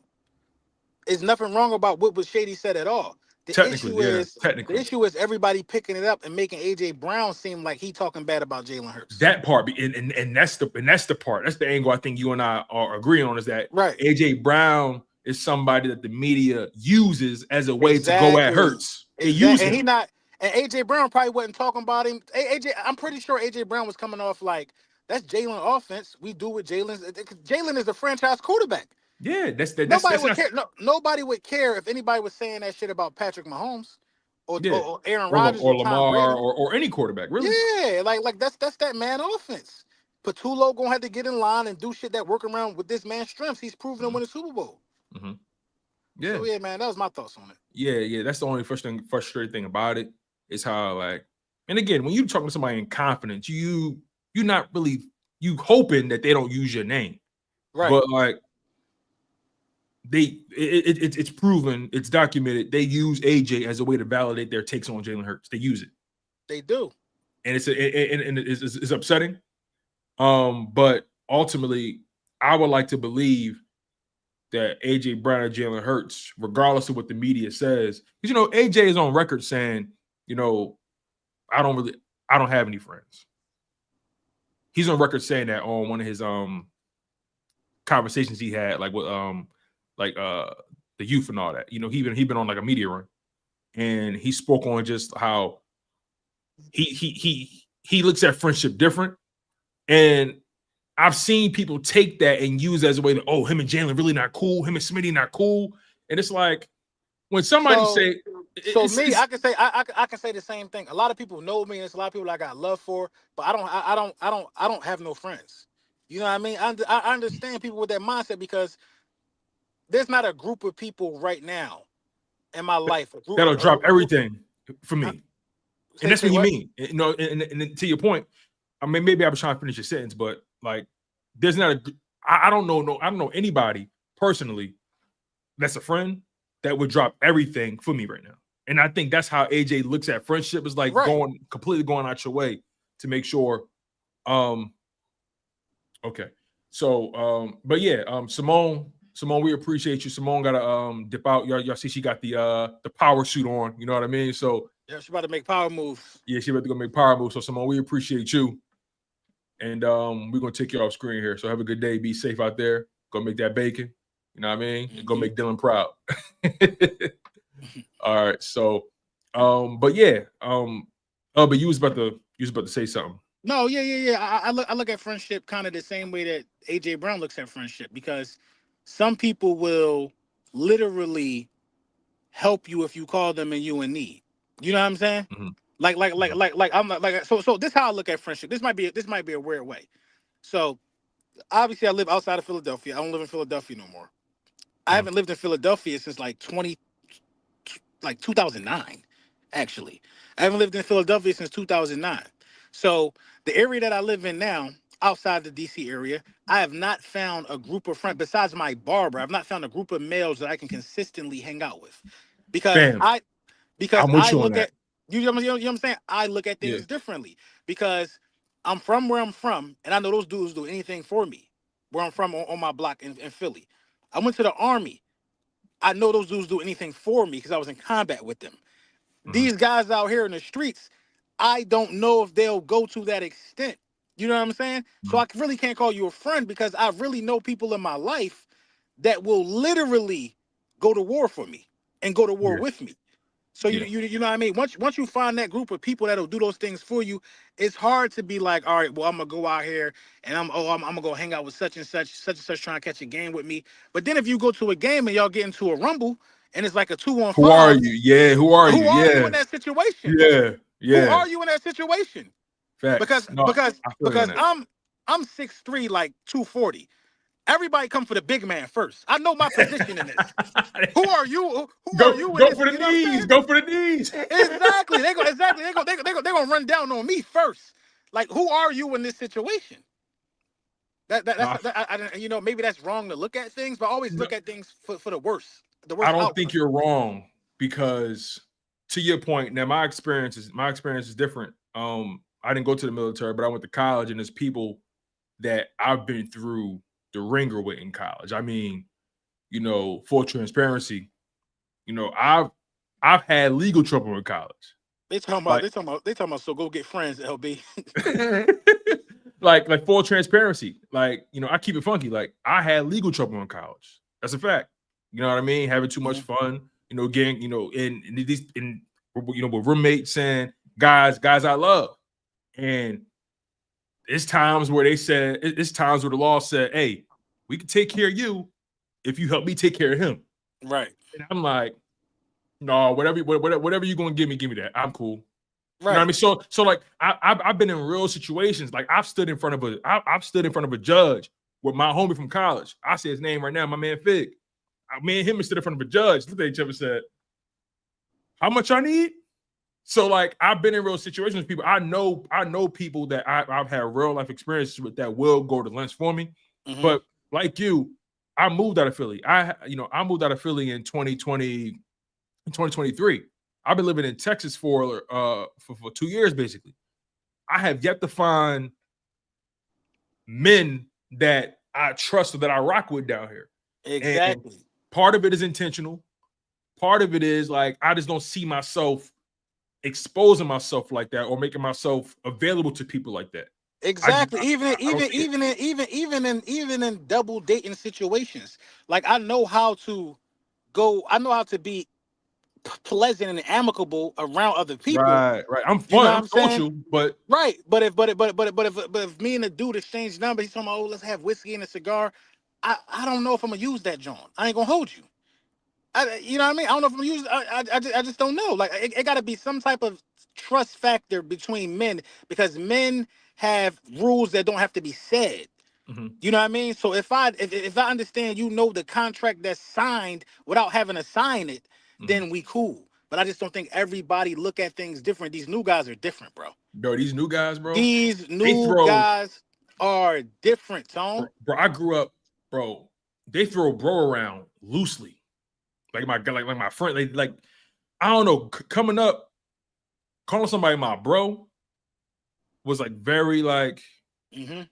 There's nothing wrong about what Shady said at all. The issue is everybody picking it up and making AJ Brown seem like he talking bad about Jalen Hurts. That part, and that's the part. That's the angle I think you and I are agreeing on, is that right. AJ Brown is somebody that the media uses as a way to go at Hurts. They use him. And AJ Brown probably wasn't talking about him. I'm pretty sure AJ Brown was coming off like, that's Jalen offense. We do with Jalen. Jalen is a franchise quarterback. Yeah, nobody would care if anybody was saying that shit about Patrick Mahomes or Aaron Rodgers or Lamar or any quarterback, really. Yeah, like that's that man offense. Patullo gonna have to get in line and do shit that work around with this man's strengths. He's proven to win a Super Bowl. Yeah. So yeah, man, that was my thoughts on it. Yeah. That's the only frustrating thing about it is how, like, and again, when you talking to somebody in confidence, you're not really hoping that they don't use your name, right? But like. It's proven, it's documented. They use AJ as a way to validate their takes on Jalen Hurts. They use it. They do, and it's upsetting. But ultimately, I would like to believe that AJ Brown and Jalen Hurts, regardless of what the media says, because AJ is on record saying, I don't have any friends. He's on record saying that on one of his conversations he had, like with the youth and all that. He been on like a media run, and he spoke on just how he looks at friendship different. And I've seen people take that and use it as a way to, him and Jalen really not cool, him and Smitty not cool. And it's like, when somebody I can say the same thing. A lot of people know me, and there's a lot of people I got love for, but I don't have no friends. You know what I mean? I understand people with that mindset because there's not a group of people right now in my life. That'll drop everything for me. And that's what you mean. You know, and to your point, I mean, maybe I was trying to finish your sentence, but like, there's not a. I don't know anybody personally that's a friend that would drop everything for me right now. And I think that's how AJ looks at friendship, is like completely going out your way to make sure. Okay. So but yeah, Symone, we appreciate you. Symone gotta dip out. Y'all see she got the power suit on, you know what I mean? So yeah, she about to make power moves. Yeah, she about to go make power moves. So Symone, we appreciate you. And we're gonna take you off screen here. So have a good day. Be safe out there. Go make that bacon. You know what I mean? And go make Dylan proud. All right. So but yeah, but you was about to say something. No, yeah. I look at friendship kind of the same way that AJ Brown looks at friendship, because some people will literally help you if you call them and you in need. You know what I'm saying? Mm-hmm. Like I'm like so this is how I look at friendship. This might be a weird way. So obviously I live outside of Philadelphia. I don't live in Philadelphia no more. I haven't lived in Philadelphia since like 2009. Actually, I haven't lived in Philadelphia since 2009. So the area that I live in now, outside the DC area, I have not found a group of friends besides my barber. I've not found a group of males that I can consistently hang out with, because I look at you know what I'm saying. I look at things differently because I'm from where I'm from, and I know those dudes do anything for me. Where I'm from on my block in Philly, I went to the Army. I know those dudes do anything for me because I was in combat with them. These guys out here in the streets, I don't know if they'll go to that extent. You know what I'm saying? So I really can't call you a friend, because I really know people in my life that will literally go to war for me and go to war with me. So you know what I mean? Once you find that group of people that'll do those things for you, it's hard to be like, all right, well, I'm gonna go out here and I'm gonna go hang out with such and such trying to catch a game with me. But then if you go to a game and y'all get into a rumble and it's like a 2-on-5, who are you? Yeah, who are you? Who are you in that situation? Yeah. Who are you in that situation? Facts. Because I'm 6'3", like 240. Everybody come for the big man first. I know my position in this. Who are you? Who are you? Go for the knees. Go for the knees. Exactly. They're gonna run down on me first. Like, who are you in this situation? You know, maybe that's wrong to look at things, but always look at things for the worst. I don't think you're wrong, because to your point, now my experience is different. I didn't go to the military, but I went to college, and there's people that I've been through the ringer with in college. I mean, you know, full transparency, you know, I've had legal trouble in college. They talking about so go get friends, LB. like full transparency. Like, you know, I keep it funky. Like, I had legal trouble in college. That's a fact. You know what I mean? Having too much fun, you know, getting, you know, in you know, with roommates and guys I love. And it's times where the law said, hey, we can take care of you if you help me take care of him. Right. And I'm like, no, whatever you're gonna give me that. I'm cool. Right. You know what I mean? So like I've been in real situations. Like I've stood in front of a judge with my homie from college. I say his name right now, my man Fig. Me and him stood in front of a judge, looked at each other and said, how much I need? So like I've been in real situations with people. I know people that I've had real life experiences with that will go to lunch for me. Mm-hmm. But like you, I moved out of Philly. I moved out of Philly in 2023. I've been living in Texas for 2 years basically. I have yet to find men that I trust or that I rock with down here. Exactly. And part of it is intentional. Part of it is like I just don't see myself exposing myself like that or making myself available to people like that. Exactly. Even in double dating situations, like I know how to be pleasant and amicable around other people. Right. I'm fun. I'm social, but right. But if me and the dude exchange numbers, he's talking about, oh, let's have whiskey and a cigar. I don't know if I'm gonna use that, John. I ain't gonna hold you. You know what I mean? I don't know if I'm gonna use it. I just don't know. Like it got to be some type of trust factor between men, because men have rules that don't have to be said. You know what I mean? So if I understand, the contract that's signed without having to sign it, then we cool. But I just don't think everybody look at things different. These new guys are different, bro. Bro, these new guys, bro. These new guys are different, Tone. Bro, I grew up, bro. They throw bro around loosely, like my friend. Like I don't know. Coming up, calling somebody my bro was like very like. You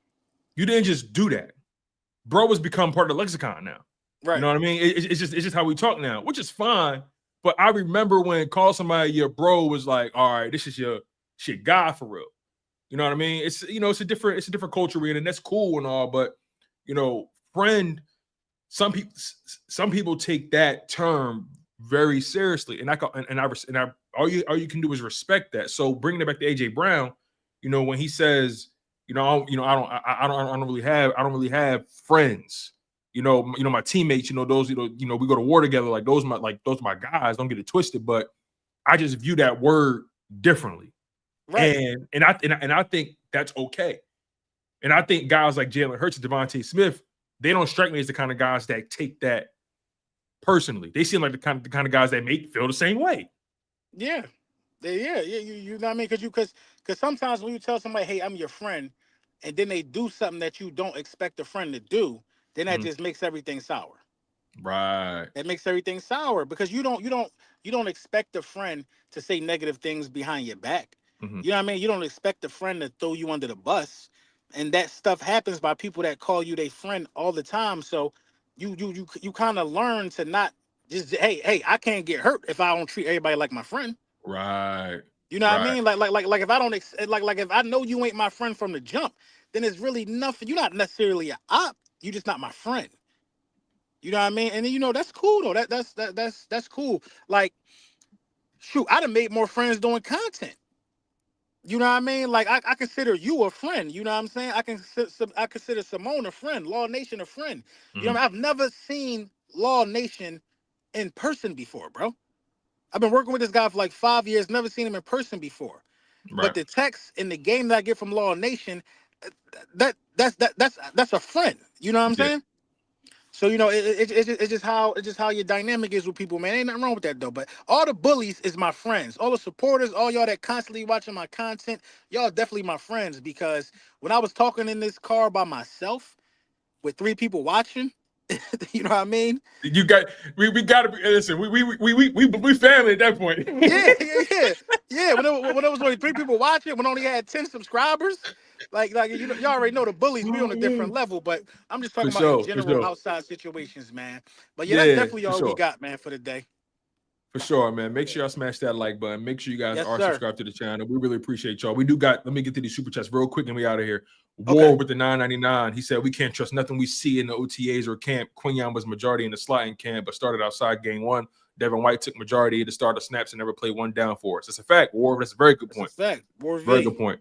didn't just do that. Bro has become part of the lexicon now. Right. You know what I mean? It's just how we talk now, which is fine. But I remember when call somebody your bro was like, all right, this is your shit guy for real. You know what I mean? It's it's a different culture we're in, and that's cool and all. But friend, some people take that term very seriously, and all you can do is respect that. So bringing it back to AJ Brown, when he says, I don't really have friends. My teammates. Those. We go to war together. Like those are my guys. Don't get it twisted. But I just view that word differently, right? And I think that's okay. And I think guys like Jalen Hurts and Devontae Smith, they don't strike me as the kind of guys that take that personally. They seem like the kind of guys that feel the same way. Yeah. You know what I mean? Because sometimes when you tell somebody, hey, I'm your friend, and then they do something that you don't expect a friend to do, then that just makes everything sour. Right. That makes everything sour because you don't expect a friend to say negative things behind your back. You know what I mean? You don't expect a friend to throw you under the bus, and that stuff happens by people that call you their friend all the time. So you kind of learn to not just hey, I can't get hurt if I don't treat everybody like my friend. Right. You know what I mean? Like if I don't like if I know you ain't my friend from the jump, then it's really nothing. You're not necessarily an op. You just not my friend. You know what I mean? And then, that's cool though. That's cool. Like, shoot, I'd have made more friends doing content. You know what I mean? Like I consider you a friend. You know what I'm saying? I consider Symone a friend, Law Nation a friend. You know what I mean? I've never seen Law Nation in person before, bro. I've been working with this guy for like 5 years, never seen him in person before. Right. But the text in the game that I get from Law Nation, that's a friend. You know what I'm saying? So it's just how your dynamic is with people, man. Ain't nothing wrong with that though. But all the bullies is my friends. All the supporters, all y'all that constantly watching my content, y'all definitely my friends. Because when I was talking in this car by myself with 3 people watching, you know what I mean? We gotta be listen. We family at that point. Yeah. When there was only 3 people watching, when I only had 10 subscribers, like y'all already know the bullies be on a different level. But I'm just talking about in general outside situations, man. But that's definitely all we got, man, for the day. For sure, man. Make sure y'all smash that like button. Make sure you guys are subscribed to the channel. We really appreciate y'all. We do got. Let me get to these super chats real quick, and we out of here. War with the 999. He said we can't trust nothing we see in the OTAs or camp. Quinyon was majority in the slot in camp, but started outside game 1. Devin White took majority to start the snaps and never played one down for us. That's a fact. War. That's a very good point. That's a fact. War very good point.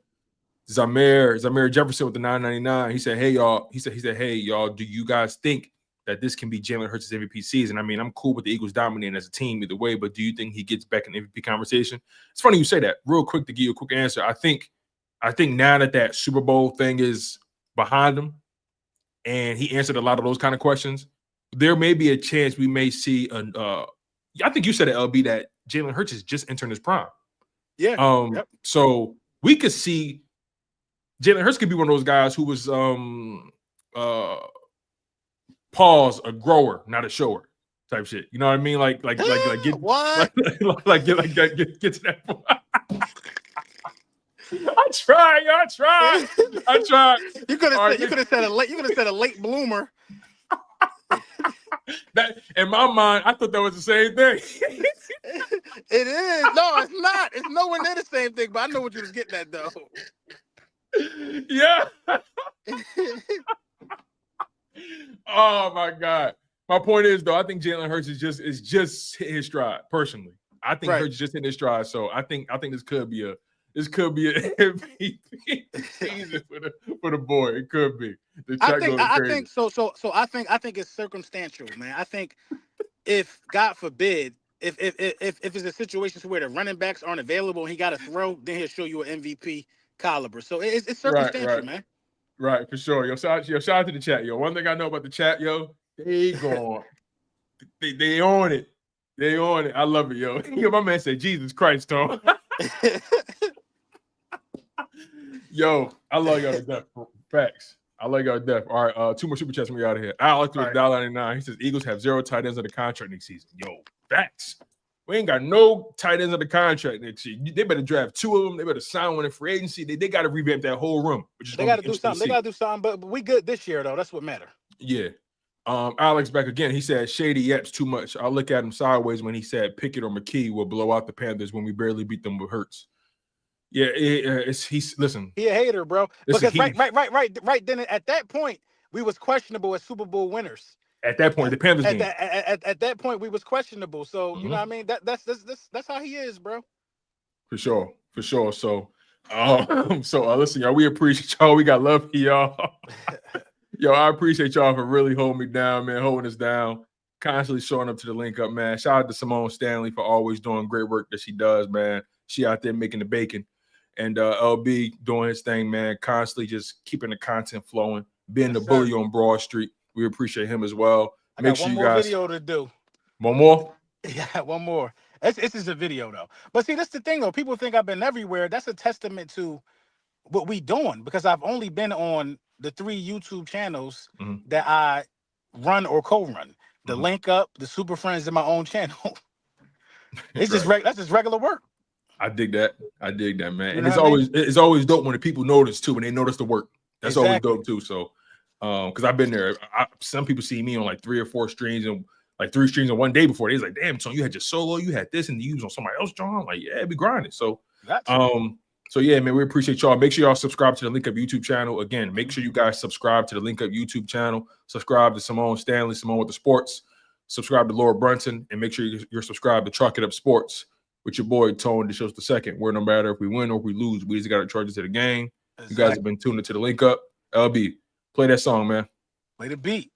Zamir Jefferson with the 999. He said, "Hey y'all." He said, "Hey y'all. Do you guys think that this can be Jalen Hurts' MVP season? I mean, I'm cool with the Eagles dominating as a team either way, but do you think he gets back in the MVP conversation?" It's funny you say that. Real quick to give you a quick answer. I think now that Super Bowl thing is behind him, and he answered a lot of those kind of questions, there may be a chance we may see I think you said at LB that Jalen Hurts is just entering his prime. Yeah. So we could see Jalen Hurts could be one of those guys who was pause a grower, not a shower type shit. You know what I mean? Like get what? Get to that point. I tried. You could have said a late bloomer. That in my mind, I thought that was the same thing. It is. No, it's not. It's nowhere near the same thing, but I know what you was getting at though. Yeah. Oh my God. My point is though, I think Jalen Hurts is just hitting his stride personally. I think Hurts just hitting his stride. So I think this could be a MVP season for the boy. It could be. I think it's circumstantial, man. I think if God forbid, if it's a situation where the running backs aren't available and he got to throw, then he'll show you an MVP caliber. So it's circumstantial, man. Right, for sure. Yo, shout out to the chat, yo. One thing I know about the chat, yo, they gone. they on it. They on it. I love it, yo. Yo, my man said, Jesus Christ, Tom. Yo, I love y'all to death. Facts. I love y'all to death. All right, 2 more super chats when we out of here. Alex with $1.99. He says Eagles have 0 tight ends of the contract next season. Yo, facts. We ain't got no tight ends of the contract next year. They better draft 2 of them. They better sign one in free agency. They got to revamp that whole room. Which is they got to do something. They got to do something. But we good this year though. That's what matters. Yeah. Alex back again. He said Shady Epps too much. I'll look at him sideways when he said Pickett or McKee will blow out the Panthers when we barely beat them with Hurts. Yeah, listen. He a hater, bro. Listen, because right. Then at that point, we was questionable as Super Bowl winners. At that point, the Panthers game. At that point, we was questionable. So you know what I mean? That's how he is, bro. For sure. So, listen, y'all. We appreciate y'all. We got love for y'all. Yo, I appreciate y'all for really holding me down, man, holding us down, constantly showing up to the Linc Up, man. Shout out to Symone Stanley for always doing great work that she does, man. She out there making the bacon. And LB doing his thing, man, constantly just keeping the content flowing, being the bully on Broad Street. We appreciate him as well. Make sure you guys. One more video to do. One more? Yeah, one more. This is a video, though. But see, that's the thing, though. People think I've been everywhere. That's a testament to what we doing because I've only been on the 3 YouTube channels that I run or co-run. The Linc Up, the Super Friends, and my own channel. It's just that's just regular work. I dig that, man. And it's always dope when the people notice too, when they notice the work. That's always dope too. So, because I've been there. Some people see me on like 3 or 4 streams and like 3 streams in one day before. They's like, damn, so you had your solo, you had this, and you was on somebody else, John. I'm like, yeah, be grinding. So, so yeah, man, we appreciate y'all. Make sure y'all subscribe to the Linc Up YouTube channel. Again, make sure you guys subscribe to the Linc Up YouTube channel. Subscribe to Symone Stanley, Symone with the Sports. Subscribe to Laura Brunson, and make sure you're subscribed to Truck It Up Sports with your boy Tone DeShields II. Where no matter if we win or if we lose, we just got to charge it to the game. You guys have been tuned into the Linc Up. LB, play that song, man. Play the beat.